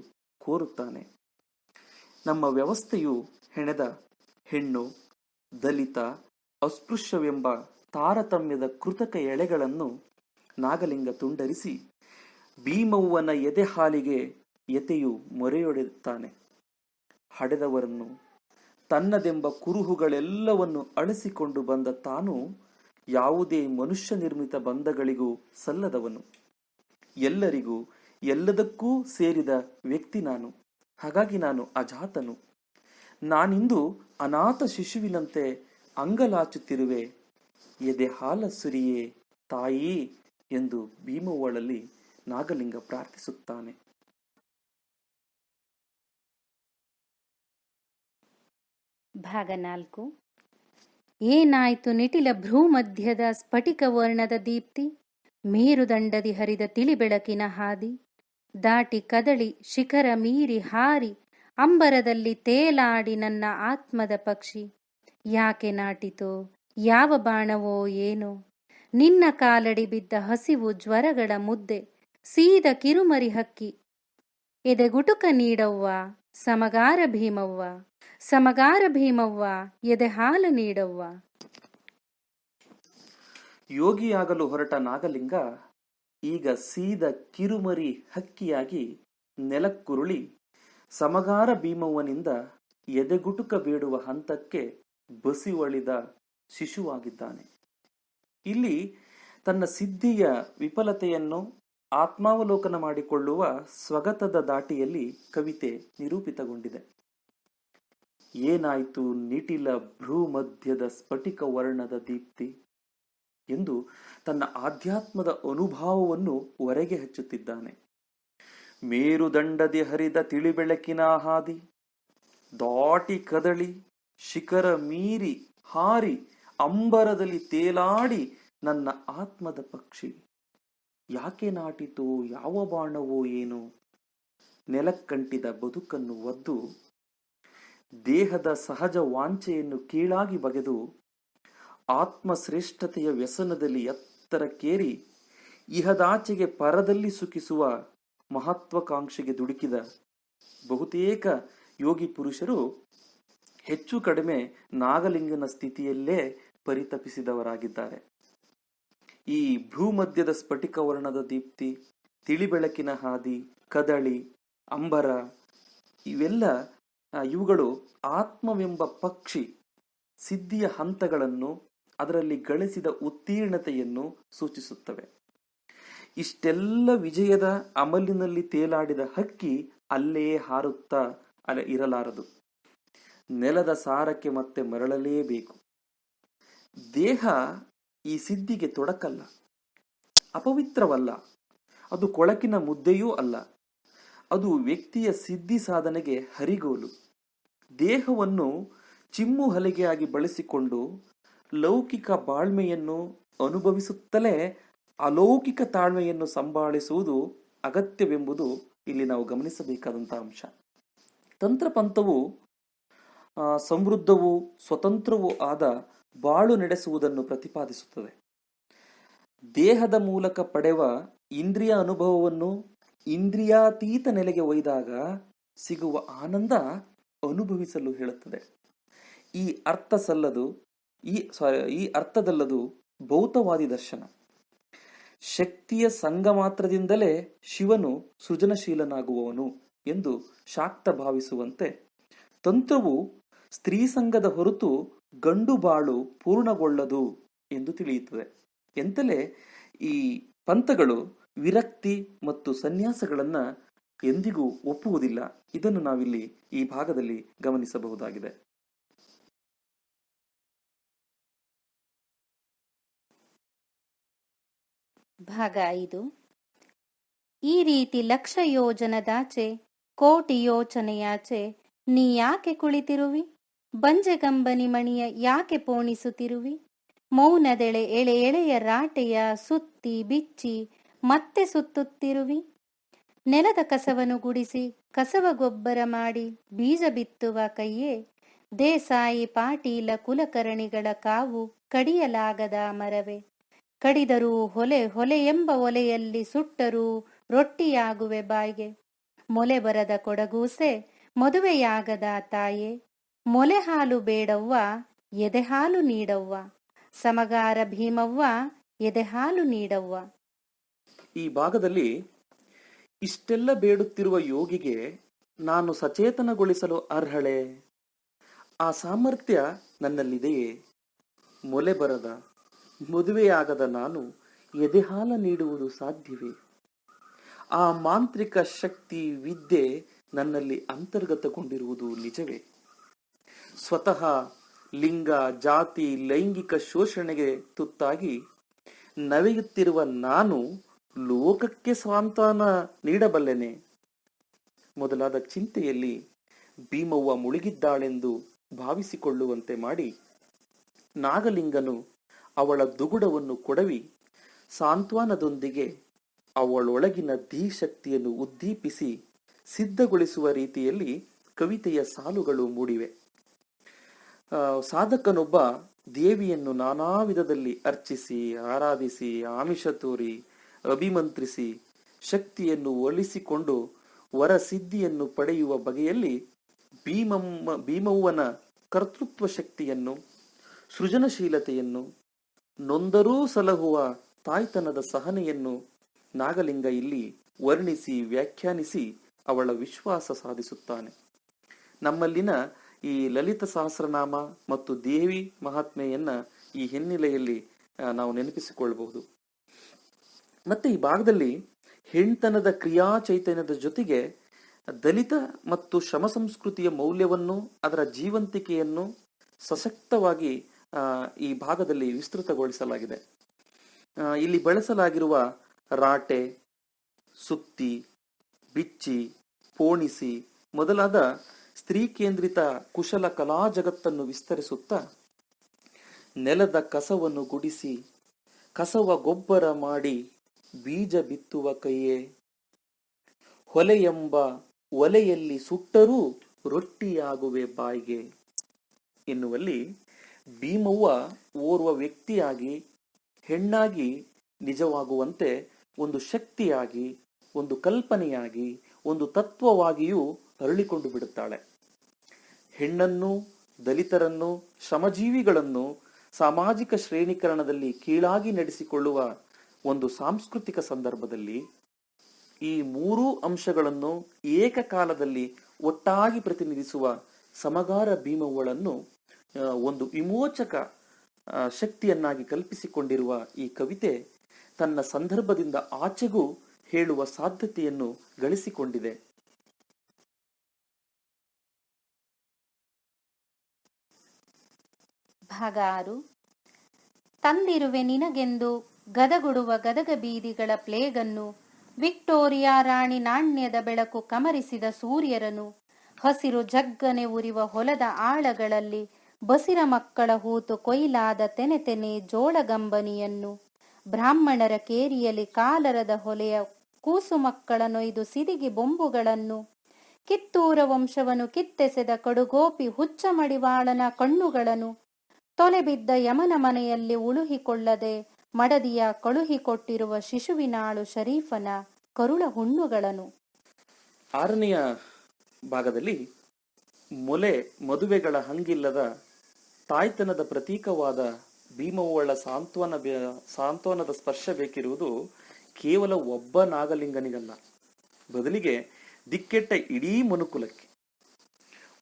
ಕೋರುತ್ತಾನೆ. ನಮ್ಮ ವ್ಯವಸ್ಥೆಯು ಹೆಣೆದ ಹೆಣ್ಣು, ದಲಿತ, ಅಸ್ಪೃಶ್ಯವೆಂಬ ತಾರತಮ್ಯದ ಕೃತಕ ಎಳೆಗಳನ್ನು ನಾಗಲಿಂಗ ತುಂಡರಿಸಿ ಭೀಮವ್ವನ ಎದೆ ಹಾಲಿಗೆ ಯತೆಯು ಮೊರೆಯೊಡೆಯುತ್ತಾನೆ. ಹಡೆದವರನ್ನು, ತನ್ನದೆಂಬ ಕುರುಹುಗಳೆಲ್ಲವನ್ನು ಅಳಿಸಿಕೊಂಡು ಬಂದ ತಾನು ಯಾವುದೇ ಮನುಷ್ಯ ನಿರ್ಮಿತ ಬಂಧಗಳಿಗೂ ಸಲ್ಲದವನು, ಎಲ್ಲರಿಗೂ ಎಲ್ಲದಕ್ಕೂ ಸೇರಿದ ವ್ಯಕ್ತಿ ನಾನು. ಹಾಗಾಗಿ ನಾನು ಅಜಾತನು. ನಾನಿಂದು ಅನಾಥ ಶಿಶುವಿನಂತೆ ಅಂಗಲಾಚುತ್ತಿರುವೆ. ಎದೆ ಹಾಲ ಸುರಿಯೇ ತಾಯಿ ಎಂದು ಭೀಮವ್ವಳಲ್ಲಿ ನಾಗಲಿಂಗ ಪ್ರಾರ್ಥಿಸುತ್ತಾನೆ. ಭಾಗ 4. ಏನಾಯ್ತು ನಿಟಿಲ ಭ್ರೂಮಧ್ಯದ ಸ್ಫಟಿಕ ವರ್ಣದ ದೀಪ್ತಿ, ಮೇರುದಂಡದಿ ಹರಿದ ತಿಳಿಬೆಳಕಿನ ಹಾದಿ, ದಾಟಿ ಕದಳಿ ಶಿಖರ ಮೀರಿ ಹಾರಿ ಅಂಬರದಲ್ಲಿ ತೇಲಾಡಿ ನನ್ನ ಆತ್ಮದ ಪಕ್ಷಿ. ಯಾಕೆ ನಾಟಿತೋ ಯಾವ ಬಾಣವೋ ಏನೋ, ನಿನ್ನ ಕಾಲಡಿ ಬಿದ್ದ ಹಸಿವು ಜ್ವರಗಳ ಮುದ್ದೆ, ಸೀದ ಕಿರುಮರಿ ಹಕ್ಕಿ ಎದೆಗುಟುಕ ನೀಡವ್ವ, ಸಮಗಾರ ಭೀಮವ್ವ, ಸಮಗಾರ ಭೀಮವ್ವ ಎದೆ ಹಾಲ ನೀಡವ್ವ. ಯೋಗಿಯಾಗಲು ಹೊರಟ ನಾಗಲಿಂಗ ಈಗ ಸೀದ ಕಿರುಮರಿ ಹಕ್ಕಿಯಾಗಿ ನೆಲಕ್ಕುರುಳಿ ಸಮಗಾರ ಭೀಮವ್ವನಿಂದ ಎದೆಗುಟುಕ ಬೇಡುವ ಹಂತಕ್ಕೆ ಬಸಿವಳಿದ ಶಿಶುವಾಗಿದ್ದಾನೆ. ಇಲ್ಲಿ ತನ್ನ ಸಿದ್ಧಿಯ ವಿಫಲತೆಯನ್ನು ಆತ್ಮಾವಲೋಕನ ಮಾಡಿಕೊಳ್ಳುವ ಸ್ವಗತದ ದಾಟಿಯಲ್ಲಿ ಕವಿತೆ ನಿರೂಪಿತಗೊಂಡಿದೆ. ಏನಾಯ್ತು ನಿಟಿಲ ಭ್ರೂಮಧ್ಯದ ಸ್ಫಟಿಕ ವರ್ಣದ ದೀಪ್ತಿ ಎಂದು ತನ್ನ ಆಧ್ಯಾತ್ಮದ ಅನುಭಾವವನ್ನು ಹೊರಗೆ ಹಚ್ಚುತ್ತಿದ್ದಾನೆ. ಮೇರುದಂಡದೆ ಹರಿದ ತಿಳಿಬೆಳಕಿನ ಹಾದಿ ದಾಟಿ ಕದಳಿ ಶಿಖರ ಮೀರಿ ಹಾರಿ ಅಂಬರದಲ್ಲಿ ತೇಲಾಡಿ ನನ್ನ ಆತ್ಮದ ಪಕ್ಷಿ ಯಾಕೆ ನಾಟಿತೋ ಯಾವ ಬಾಣವೋ ಏನೋ ನೆಲಕ್ಕಂಟಿದ ಬದುಕನ್ನು ಒದ್ದು ದೇಹದ ಸಹಜ ವಾಂಛೆಯನ್ನು ಕೀಳಾಗಿ ಬಗೆದು ಆತ್ಮಶ್ರೇಷ್ಠತೆಯ ವ್ಯಸನದಲ್ಲಿ ಎತ್ತರಕ್ಕೇರಿ ಇಹದಾಚೆಗೆ ಪರದಲ್ಲಿ ಸುಖಿಸುವ ಮಹತ್ವಾಕಾಂಕ್ಷೆಗೆ ದುಡುಕಿದ ಬಹುತೇಕ ಯೋಗಿ ಪುರುಷರು ಹೆಚ್ಚು ಕಡಿಮೆ ನಾಗಲಿಂಗನ ಸ್ಥಿತಿಯಲ್ಲೇ ಪರಿತಪಿಸಿದವರಾಗಿದ್ದಾರೆ. ಈ ಭೂಮಧ್ಯದ ಸ್ಫಟಿಕ ವರ್ಣದ ದೀಪ್ತಿ, ತಿಳಿಬೆಳಕಿನ ಹಾದಿ, ಕದಳಿ, ಅಂಬರ ಇವುಗಳು ಆತ್ಮವೆಂಬ ಪಕ್ಷಿ ಸಿದ್ಧಿಯ ಹಂತಗಳನ್ನು, ಅದರಲ್ಲಿ ಗಳಿಸಿದ ಉತ್ತೀರ್ಣತೆಯನ್ನು ಸೂಚಿಸುತ್ತವೆ. ಇಷ್ಟೆಲ್ಲ ವಿಜಯದ ಅಮಲಿನಲ್ಲಿ ತೇಲಾಡಿದ ಹಕ್ಕಿ ಅಲ್ಲೇ ಹಾರುತ್ತಾ ಇರಲಾರದು. ನೆಲದ ಸಾರಕ್ಕೆ ಮತ್ತೆ ಮರಳಲೇಬೇಕು. ದೇಹ ಈ ಸಿದ್ಧಿಗೆ ತೊಡಕಲ್ಲ, ಅಪವಿತ್ರವಲ್ಲ, ಅದು ಕೊಳಕಿನ ಮುದ್ದೆಯೂ ಅಲ್ಲ. ಅದು ವ್ಯಕ್ತಿಯ ಸಿದ್ಧಿ ಸಾಧನೆಗೆ ಹರಿಗೋಲು. ದೇಹವನ್ನು ಚಿಮ್ಮು ಹಲಿಗೆಯಾಗಿ ಬಳಸಿಕೊಂಡು ಲೌಕಿಕ ಬಾಳ್ಮೆಯನ್ನು ಅನುಭವಿಸುತ್ತಲೇ ಅಲೌಕಿಕ ತಾಳ್ಮೆಯನ್ನು ಸಂಭಾಳಿಸುವುದು ಅಗತ್ಯವೆಂಬುದು ಇಲ್ಲಿ ನಾವು ಗಮನಿಸಬೇಕಾದಂತಹ ಅಂಶ. ತಂತ್ರಪಂಥವು ಸಮೃದ್ಧವೂ ಸ್ವತಂತ್ರವೂ ಆದ ಬಾಳು ನಡೆಸುವುದನ್ನು ಪ್ರತಿಪಾದಿಸುತ್ತದೆ. ದೇಹದ ಮೂಲಕ ಪಡೆವ ಇಂದ್ರಿಯ ಅನುಭವವನ್ನು ಇಂದ್ರಿಯಾತೀತ ನೆಲೆಗೆ ಒಯ್ದಾಗ ಸಿಗುವ ಆನಂದ ಅನುಭವಿಸಲು ಹೇಳುತ್ತದೆ. ಈ ಅರ್ಥದಲ್ಲದು ಭೌತವಾದಿ ದರ್ಶನ. ಶಕ್ತಿಯ ಸಂಘ ಮಾತ್ರದಿಂದಲೇ ಶಿವನು ಸೃಜನಶೀಲನಾಗುವವನು ಎಂದು ಶಾಕ್ತ ಭಾವಿಸುವಂತೆ ತಂತ್ರವು ಸ್ತ್ರೀ ಸಂಘದ ಹೊರತು ಗಂಡು ಬಾಳು ಪೂರ್ಣಗೊಳ್ಳದು ಎಂದು ತಿಳಿಯುತ್ತದೆ. ಎಂತಲೇ ಈ ಪಂಥಗಳು ವಿರಕ್ತಿ ಮತ್ತು ಸನ್ಯಾಸಗಳನ್ನ ಎಂದಿಗೂ ಒಪ್ಪುವುದಿಲ್ಲ. ಇದನ್ನು ನಾವಿಲ್ಲಿ ಈ ಭಾಗದಲ್ಲಿ ಗಮನಿಸಬಹುದಾಗಿದೆ. ಭಾಗ 5. ಈ ರೀತಿ ಲಕ್ಷ ಯೋಜನದಾಚೆ ಕೋಟಿ ಯೋಚನೆಯಾಚೆ ನೀ ಯಾಕೆ ಕುಳಿತಿರುವಿ? ಬಂಜೆಗಂಬನಿ ಮಣಿಯ ಯಾಕೆ ಪೋಣಿಸುತ್ತಿರುವಿ? ಮೌನದೆಳೆ ಎಳೆ ಎಳೆಯ ರಾಟೆಯ ಸುತ್ತಿ ಬಿಚ್ಚಿ ಮತ್ತೆ ಸುತ್ತುತ್ತಿರುವಿ. ನೆಲದ ಕಸವನ್ನು ಗುಡಿಸಿ ಕಸವ ಗೊಬ್ಬರ ಮಾಡಿ ಬೀಜ ಬಿತ್ತುವ ಕೈಯೇ ದೇಸಾಯಿ ಪಾಟೀಲ ಕುಲಕರ್ಣಿಗಳ ಕಾವು ಕಡಿಯಲಾಗದ ಮರವೇ. ಕಡಿದರೂ ಹೊಲೆ ಹೊಲೆ ಎಂಬ ಒಲೆಯಲ್ಲಿ ಸುಟ್ಟರೂ ರೊಟ್ಟಿಯಾಗುವೆ ಬಾಯ್ಗೆ. ಮೊಲೆ ಬರದ ಕೊಡಗೂಸೆ ಮದುವೆಯಾಗದ ತಾಯೇ. ಮೊಲೆ ಹಾಲು ಬೇಡವ್ವ ಎದೆ ಹಾಲು ನೀಡವ್ವ. ಸಮಗಾರ ಭೀಮವ್ವ ಎದೆ ಹಾಲು ನೀಡವ್ವ. ಈ ಭಾಗದಲ್ಲಿ ಇಷ್ಟೆಲ್ಲ ಬೇಡುತ್ತಿರುವ ಯೋಗಿಗೆ ನಾನು ಸಚೇತನಗೊಳಿಸಲು ಅರ್ಹಳೆ? ಆ ಸಾಮರ್ಥ್ಯ ನನ್ನಲ್ಲಿದೆಯೇ? ಮೊಲೆ ಬರದ ಮದುವೆಯಾಗದ ನಾನು ಎದೆಹಾಲ ನೀಡುವುದು ಸಾಧ್ಯವೇ? ಆ ಮಾಂತ್ರಿಕ ಶಕ್ತಿ ವಿದ್ಯೆ ನನ್ನಲ್ಲಿ ಅಂತರ್ಗತಗೊಂಡಿರುವುದು ನಿಜವೇ? ಸ್ವತಃ ಲಿಂಗ ಜಾತಿ ಲೈಂಗಿಕ ಶೋಷಣೆಗೆ ತುತ್ತಾಗಿ ನವೆಯುತ್ತಿರುವ ನಾನು ಲೋಕಕ್ಕೆ ಸಾಂತ್ವನ ನೀಡಬಲ್ಲೆನೆ ಮೊದಲಾದ ಚಿಂತೆಯಲ್ಲಿ ಭೀಮವ್ವ ಮುಳುಗಿದ್ದಾಳೆಂದು ಭಾವಿಸಿಕೊಳ್ಳುವಂತೆ ಮಾಡಿ ನಾಗಲಿಂಗನು ಅವಳ ದುಗುಡವನ್ನು ಕೊಡವಿ ಸಾಂತ್ವನದೊಂದಿಗೆ ಅವಳೊಳಗಿನ ಧೀಶಕ್ತಿಯನ್ನು ಉದ್ದೀಪಿಸಿ ಸಿದ್ಧಗೊಳಿಸುವ ರೀತಿಯಲ್ಲಿ ಕವಿತೆಯ ಸಾಲುಗಳು ಮೂಡಿವೆ. ಸಾಧಕನೊಬ್ಬ ದೇವಿಯನ್ನು ನಾನಾ ವಿಧದಲ್ಲಿ ಅರ್ಚಿಸಿ ಆರಾಧಿಸಿ ಆಮಿಷ ತೋರಿ ಅಭಿಮಂತ್ರಿಸಿ ಶಕ್ತಿಯನ್ನು ಒಲಿಸಿಕೊಂಡು ವರ ಸಿದ್ಧಿಯನ್ನು ಪಡೆಯುವ ಬಗೆಯಲ್ಲಿ ಭೀಮವ್ವನ ಕರ್ತೃತ್ವ ಶಕ್ತಿಯನ್ನು ಸೃಜನಶೀಲತೆಯನ್ನು ನೊಂದರೂ ಸಲಹುವ ತಾಯ್ತನದ ಸಹನೆಯನ್ನು ನಾಗಲಿಂಗ ಇಲ್ಲಿ ವರ್ಣಿಸಿ ವ್ಯಾಖ್ಯಾನಿಸಿ ಅವಳ ವಿಶ್ವಾಸ ಸಾಧಿಸುತ್ತಾನೆ. ನಮ್ಮಲ್ಲಿನ ಈ ಲಲಿತ ಸಹಸ್ರನಾಮ ಮತ್ತು ದೇವಿ ಮಹಾತ್ಮೆಯನ್ನ ಈ ಹಿನ್ನೆಲೆಯಲ್ಲಿ ನಾವು ನೆನಪಿಸಿಕೊಳ್ಳಬಹುದು. ಮತ್ತೆ ಈ ಭಾಗದಲ್ಲಿ ಹೆಣ್ತನದ ಕ್ರಿಯಾ ಚೈತನ್ಯದ ಜೊತೆಗೆ ದಲಿತ ಮತ್ತು ಶ್ರಮ ಸಂಸ್ಕೃತಿಯ ಮೌಲ್ಯವನ್ನು, ಅದರ ಜೀವಂತಿಕೆಯನ್ನು ಸಶಕ್ತವಾಗಿ ಈ ಭಾಗದಲ್ಲಿ ವಿಸ್ತೃತಗೊಳಿಸಲಾಗಿದೆ. ಇಲ್ಲಿ ಬಳಸಲಾಗಿರುವ ರಾಟೆ, ಸುತ್ತಿ, ಬಿಚ್ಚಿ, ಪೋಣಿಸಿ ಮೊದಲಾದ ಸ್ತ್ರೀ ಕೇಂದ್ರಿತ ಕುಶಲ ಕಲಾ ಜಗತ್ತನ್ನು ವಿಸ್ತರಿಸುತ್ತಾ ನೆಲದ ಕಸವನ್ನು ಗುಡಿಸಿ ಕಸವ ಗೊಬ್ಬರ ಮಾಡಿ ಬೀಜ ಬಿತ್ತುವ ಕೈಯೇ, ಹೊಲೆಯೆಂಬ ಒಲೆಯಲ್ಲಿ ಸುಟ್ಟರೂ ರೊಟ್ಟಿಯಾಗುವೆ ಬಾಯಿಗೆ ಎನ್ನುವಲ್ಲಿ ಭೀಮವ್ವ ಓರ್ವ ವ್ಯಕ್ತಿಯಾಗಿ, ಹೆಣ್ಣಾಗಿ ನಿಜವಾಗುವಂತೆ ಒಂದು ಶಕ್ತಿಯಾಗಿ, ಒಂದು ಕಲ್ಪನೆಯಾಗಿ, ಒಂದು ತತ್ವವಾಗಿಯೂ ಅರಳಿಕೊಂಡು ಬಿಡುತ್ತಾಳೆ. ಹೆಣ್ಣನ್ನು, ದಲಿತರನ್ನು, ಶ್ರಮಜೀವಿಗಳನ್ನು ಸಾಮಾಜಿಕ ಶ್ರೇಣೀಕರಣದಲ್ಲಿ ಕೀಳಾಗಿ ನಡೆಸಿಕೊಳ್ಳುವ ಒಂದು ಸಾಂಸ್ಕೃತಿಕ ಸಂದರ್ಭದಲ್ಲಿ ಈ ಮೂರೂ ಅಂಶಗಳನ್ನು ಏಕಕಾಲದಲ್ಲಿ ಒಟ್ಟಾಗಿ ಪ್ರತಿನಿಧಿಸುವ ಸಮಗಾರ ಭೀಮವ್ವಳನ್ನು ಒಂದು ವಿಮೋಚಕ ಶಕ್ತಿಯನ್ನಾಗಿ ಕಲ್ಪಿಸಿಕೊಂಡಿರುವ ಈ ಕವಿತೆ ತನ್ನ ಸಂದರ್ಭದಿಂದ ಆಚೆಗೂ ಹೇಳುವ ಸಾಧ್ಯತೆಯನ್ನು ಗಳಿಸಿಕೊಂಡಿದೆ. ಭಾಗ 6. ತಂದಿರುವೆ ನಿನಗೆಂದು ಗದಗುಡುವ ಗದಗ ಬೀದಿಗಳ ಪ್ಲೇಗನ್ನು, ವಿಕ್ಟೋರಿಯಾ ರಾಣಿ ನಾಣ್ಯದ ಬೆಳಕು ಕಮರಿಸಿದ ಸೂರ್ಯರನು, ಹಸಿರು ಜಗ್ಗನೆ ಉರಿವ ಹೊಲದ ಆಳಗಳಲ್ಲಿ ಬಸಿರ ಮಕ್ಕಳ ಹೂತು ಕೊಯ್ಲಾದ ತೆನೆ ತೆನೆ ಜೋಳಗಂಬನಿಯನ್ನು, ಬ್ರಾಹ್ಮಣರ ಕೇರಿಯಲಿ ಕಾಲರದ ಹೊಲೆಯ ಕೂಸು ಮಕ್ಕಳ ನೊಯ್ದು ಸಿದಿಗಿ ಬೊಂಬುಗಳನ್ನು, ಕಿತ್ತೂರ ವಂಶವನ್ನು ಕಿತ್ತೆಸೆದ ಕಡುಗೋಪಿ ಹುಚ್ಚ ಮಡಿವಾಳನ ಕಣ್ಣುಗಳನ್ನು, ತೊಲೆಬಿದ್ದ ಯಮನ ಮನೆಯಲ್ಲಿ ಉಳುಹಿಕೊಳ್ಳದೆ ಮಡದಿಯ ಕಳುಹಿಕೊಟ್ಟಿರುವ ಶಿಶುವಿನಾಳು ಶರೀಫನ ಕರುಳ ಹುಣ್ಣುಗಳನ್ನು. 6ನೆಯ ಭಾಗದಲ್ಲಿ ಮೊಲೆ ಮದುವೆಗಳ ಹಂಗಿಲ್ಲದ ತಾಯ್ತನದ ಪ್ರತೀಕವಾದ ಭೀಮವ್ವಳ ಸಾಂತ್ವನದ ಸ್ಪರ್ಶ ಬೇಕಿರುವುದು ಕೇವಲ ಒಬ್ಬ ನಾಗಲಿಂಗನಿಗಲ್ಲ, ಬದಲಿಗೆ ದಿಕ್ಕೆಟ್ಟ ಇಡೀ ಮನುಕುಲಕ್ಕೆ.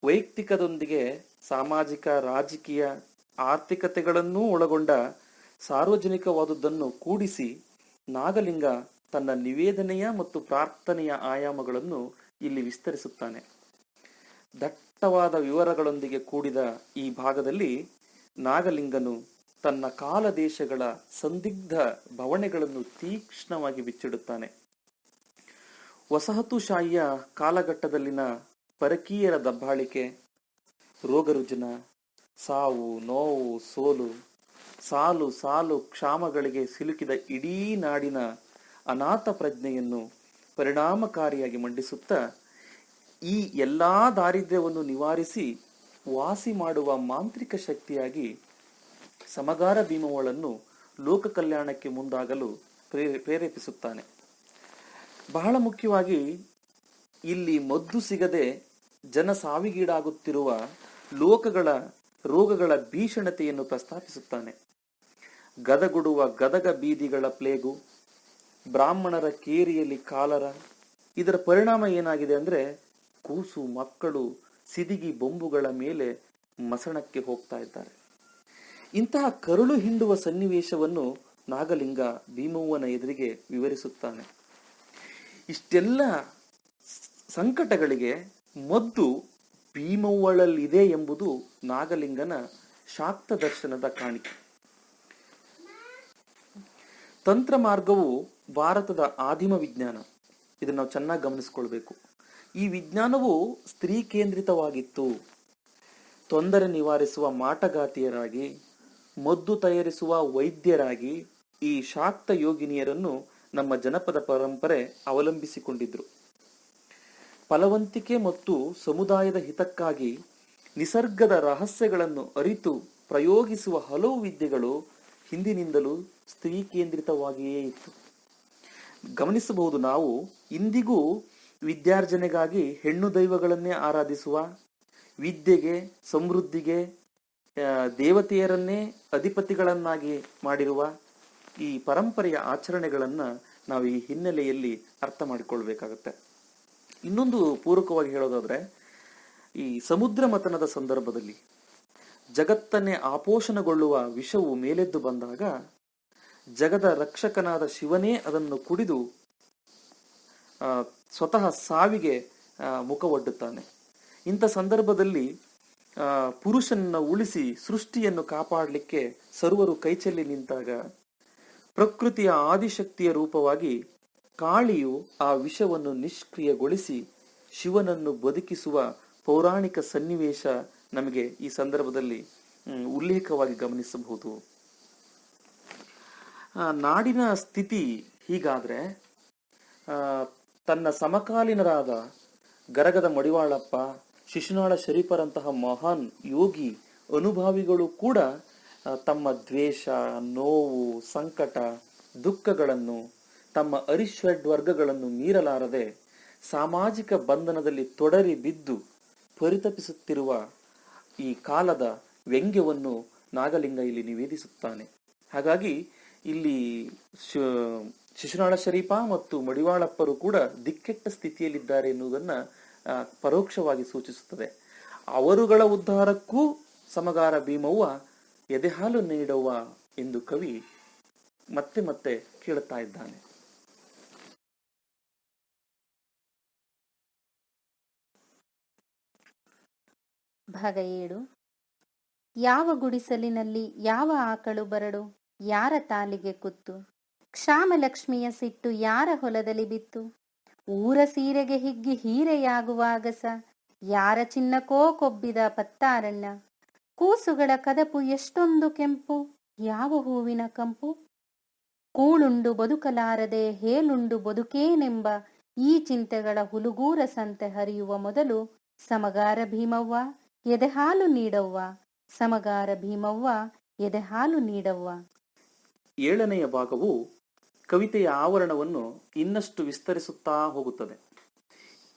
ವೈಯಕ್ತಿಕದೊಂದಿಗೆ ಸಾಮಾಜಿಕ, ರಾಜಕೀಯ, ಆರ್ಥಿಕತೆಗಳನ್ನೂ ಒಳಗೊಂಡ ಸಾರ್ವಜನಿಕವಾದುದನ್ನು ಕೂಡಿಸಿ ನಾಗಲಿಂಗ ತನ್ನ ನಿವೇದನೆಯ ಮತ್ತು ಪ್ರಾರ್ಥನೆಯ ಆಯಾಮಗಳನ್ನು ಇಲ್ಲಿ ವಿಸ್ತರಿಸುತ್ತಾನೆ. ದಟ್ಟವಾದ ವಿವರಗಳೊಂದಿಗೆ ಕೂಡಿದ ಈ ಭಾಗದಲ್ಲಿ ನಾಗಲಿಂಗನು ತನ್ನ ಕಾಲದೇಶಗಳ ಸಂದಿಗ್ಧ ಬವಣೆಗಳನ್ನು ತೀಕ್ಷ್ಣವಾಗಿ ಬಿಚ್ಚಿಡುತ್ತಾನೆ. ವಸಾಹತುಶಾಹಿಯ ಕಾಲಘಟ್ಟದಲ್ಲಿನ ಪರಕೀಯರ ದಬ್ಬಾಳಿಕೆ, ರೋಗರುಜಿನ, ಸಾವು, ನೋವು, ಸೋಲು, ಸಾಲು ಸಾಲು ಕ್ಷಾಮಗಳಿಗೆ ಸಿಲುಕಿದ ಇಡೀ ನಾಡಿನ ಅನಾಥ ಪ್ರಜ್ಞೆಯನ್ನು ಪರಿಣಾಮಕಾರಿಯಾಗಿ ಮಂಡಿಸುತ್ತಾ ಈ ಎಲ್ಲಾ ದಾರಿದ್ರ್ಯವನ್ನು ನಿವಾರಿಸಿ ವಾಸಿ ಮಾಡುವ ಮಾಂತ್ರಿಕ ಶಕ್ತಿಯಾಗಿ ಸಮಗಾರ ಭೀಮವ್ವಳನ್ನು ಲೋಕ ಕಲ್ಯಾಣಕ್ಕೆ ಮುಂದಾಗಲು ಪ್ರೇರೇಪಿಸುತ್ತಾನೆ. ಬಹಳ ಮುಖ್ಯವಾಗಿ ಇಲ್ಲಿ ಮದ್ದು ಸಿಗದೆ ಜನ ಸಾವಿಗೀಡಾಗುತ್ತಿರುವ ರೋಗಗಳ ಭೀಷಣತೆಯನ್ನು ಪ್ರಸ್ತಾಪಿಸುತ್ತಾನೆ. ಗದಗುಡುವ ಗದಗ ಬೀದಿಗಳ ಪ್ಲೇಗು, ಬ್ರಾಹ್ಮಣರ ಕೇರಿಯಲ್ಲಿ ಕಾಲರ, ಇದರ ಪರಿಣಾಮ ಏನಾಗಿದೆ ಅಂದ್ರೆ ಕೂಸು ಮಕ್ಕಳು ಸಿದಿಗಿ ಬೊಂಬುಗಳ ಮೇಲೆ ಮಸಣಕ್ಕೆ ಹೋಗ್ತಾ ಇದ್ದಾರೆ. ಇಂತಹ ಕರುಳು ಹಿಂಡುವ ಸನ್ನಿವೇಶವನ್ನು ನಾಗಲಿಂಗ ಭೀಮವ್ವನ ಎದುರಿಗೆ ವಿವರಿಸುತ್ತಾನೆ. ಇಷ್ಟೆಲ್ಲ ಸಂಕಟಗಳಿಗೆ ಮದ್ದು ಭೀಮವ್ವಳಲ್ಲಿದೆ ಎಂಬುದು ನಾಗಲಿಂಗನ ಶಾಕ್ತ ದರ್ಶನದ ಕಾಣಿಕೆ. ತಂತ್ರ ಮಾರ್ಗವು ಭಾರತದ ಆದಿಮ ವಿಜ್ಞಾನ. ಇದನ್ನು ನಾವು ಚೆನ್ನಾಗಿ ಗಮನಿಸಿಕೊಳ್ಬೇಕು. ಈ ವಿಜ್ಞಾನವು ಸ್ತ್ರೀ ಕೇಂದ್ರಿತವಾಗಿತ್ತು. ತೊಂದರೆ ನಿವಾರಿಸುವ ಮಾಟಗಾತಿಯರಾಗಿ, ಮದ್ದು ತಯಾರಿಸುವ ವೈದ್ಯರಾಗಿ ಈ ಶಾಕ್ತ ಯೋಗಿನಿಯರನ್ನು ನಮ್ಮ ಜನಪದ ಪರಂಪರೆ ಅವಲಂಬಿಸಿಕೊಂಡಿದ್ರು. ಫಲವಂತಿಕೆ ಮತ್ತು ಸಮುದಾಯದ ಹಿತಕ್ಕಾಗಿ ನಿಸರ್ಗದ ರಹಸ್ಯಗಳನ್ನು ಅರಿತು ಪ್ರಯೋಗಿಸುವ ಹಲವು ವಿದ್ಯೆಗಳು ಹಿಂದಿನಿಂದಲೂ ಸ್ತ್ರೀ ಕೇಂದ್ರಿತವಾಗಿಯೇ ಇತ್ತು. ಗಮನಿಸಬಹುದು, ನಾವು ಇಂದಿಗೂ ವಿದ್ಯಾರ್ಜನೆಗಾಗಿ ಹೆಣ್ಣು ದೈವಗಳನ್ನೇ ಆರಾಧಿಸುವ, ವಿದ್ಯೆಗೆ, ಸಮೃದ್ಧಿಗೆ ದೇವತೆಯರನ್ನೇ ಅಧಿಪತಿಗಳನ್ನಾಗಿ ಮಾಡಿರುವ ಈ ಪರಂಪರೆಯ ಆಚರಣೆಗಳನ್ನ ನಾವು ಈ ಹಿನ್ನೆಲೆಯಲ್ಲಿ ಅರ್ಥ ಮಾಡಿಕೊಳ್ಬೇಕಾಗತ್ತೆ. ಇನ್ನೊಂದು ಪೂರಕವಾಗಿ ಹೇಳೋದಾದ್ರೆ, ಈ ಸಮುದ್ರ ಮಥನದ ಸಂದರ್ಭದಲ್ಲಿ ಜಗತ್ತನ್ನೇ ಆಪೋಷಣಗೊಳ್ಳುವ ವಿಷವು ಮೇಲೆದ್ದು ಬಂದಾಗ ಜಗದ ರಕ್ಷಕನಾದ ಶಿವನೇ ಅದನ್ನು ಕುಡಿದು ಸ್ವತಃ ಸಾವಿಗೆ ಮುಖವೊಡ್ಡುತ್ತಾನೆ. ಇಂಥ ಸಂದರ್ಭದಲ್ಲಿ ಪುರುಷನನ್ನು ಉಳಿಸಿ ಸೃಷ್ಟಿಯನ್ನು ಕಾಪಾಡಲಿಕ್ಕೆ ಸರ್ವರು ಕೈಚೆಲ್ಲಿ ನಿಂತಾಗ ಪ್ರಕೃತಿಯ ಆದಿಶಕ್ತಿಯ ರೂಪವಾಗಿ ಕಾಳಿಯು ಆ ವಿಷವನ್ನು ನಿಷ್ಕ್ರಿಯಗೊಳಿಸಿ ಶಿವನನ್ನು ಬದುಕಿಸುವ ಪೌರಾಣಿಕ ಸನ್ನಿವೇಶ ನಮಗೆ ಈ ಸಂದರ್ಭದಲ್ಲಿ ಉಲ್ಲೇಖವಾಗಿ ಗಮನಿಸಬಹುದು. ನಾಡಿನ ಸ್ಥಿತಿ ಹೀಗಾದ್ರೆ ತನ್ನ ಸಮಕಾಲೀನರಾದ ಗರಗದ ಮಡಿವಾಳಪ್ಪ, ಶಿಶುನಾಳ ಶರೀಫರಂತಹ ಮಹಾನ್ ಯೋಗಿ ಅನುಭಾವಿಗಳು ಕೂಡ ತಮ್ಮ ದ್ವೇಷ, ನೋವು, ಸಂಕಟ, ದುಃಖಗಳನ್ನು, ತಮ್ಮ ಅರಿಷಡ್ವರ್ಗಗಳನ್ನು ಮೀರಲಾರದೆ ಸಾಮಾಜಿಕ ಬಂಧನದಲ್ಲಿ ತೊಡರಿ ಬಿದ್ದು ಪರಿತಪಿಸುತ್ತಿರುವ ಈ ಕಾಲದ ವ್ಯಂಗ್ಯವನ್ನು ನಾಗಲಿಂಗ ಇಲ್ಲಿ ನಿವೇದಿಸುತ್ತಾನೆ. ಹಾಗಾಗಿ ಇಲ್ಲಿ ಶಿಶುನಾಳ ಶರೀಫ ಮತ್ತು ಮಡಿವಾಳಪ್ಪರು ಕೂಡ ದಿಕ್ಕೆಟ್ಟ ಸ್ಥಿತಿಯಲ್ಲಿದ್ದಾರೆ ಎನ್ನುವುದನ್ನ ಪರೋಕ್ಷವಾಗಿ ಸೂಚಿಸುತ್ತದೆ. ಅವರುಗಳ ಉದ್ಧಾರಕ್ಕೂ ಸಮಗಾರ ಭೀಮವ್ವ ಎದೆಹಾಲು ನೀಡುವ ಎಂದು ಕವಿ ಮತ್ತೆ ಮತ್ತೆ ಕೇಳುತ್ತಾ ಇದ್ದಾನೆ. ಭಾಗ 7. ಯಾವ ಗುಡಿಸಲಿನಲ್ಲಿ ಯಾವ ಆಕಳು ಬರಡು, ಯಾರ ತಾಲಿಗೆ ಕುತ್ತು, ಕ್ಷಾಮಲಕ್ಷ್ಮಿಯ ಸಿಟ್ಟು ಯಾರ ಹೊಲದಲ್ಲಿ ಬಿತ್ತು, ಊರ ಸೀರೆಗೆ ಹಿಗ್ಗಿ ಹೀರೆಯಾಗುವ ಅಗಸ, ಯಾರ ಚಿನ್ನಕೋ ಕೊಬ್ಬಿದ ಪತ್ತಾರಣ್ಣ, ಕೂಸುಗಳ ಕದಪು ಎಷ್ಟೊಂದು ಕೆಂಪು, ಯಾವ ಹೂವಿನ ಕಂಪು, ಕೂಳುಂಡು ಬದುಕಲಾರದೆ ಹೇಳುಂಡು ಬದುಕೇನೆಂಬ ಈ ಚಿಂತೆಗಳ ಹುಲುಗೂರ ಸಂತೆ ಹರಿಯುವ ಮೊದಲು ಸಮಗಾರ ಭೀಮವ್ವ ಎದೆಹಾಲು ನೀಡವ್ವ, ಸಮಗಾರ ಭೀಮವ್ವ ಎದೆಹಾಲು ನೀಡವ್ವ. 7ನೆಯ ಭಾಗವು ಕವಿತೆಯ ಆವರಣವನ್ನು ಇನ್ನಷ್ಟು ವಿಸ್ತರಿಸುತ್ತಾ ಹೋಗುತ್ತದೆ.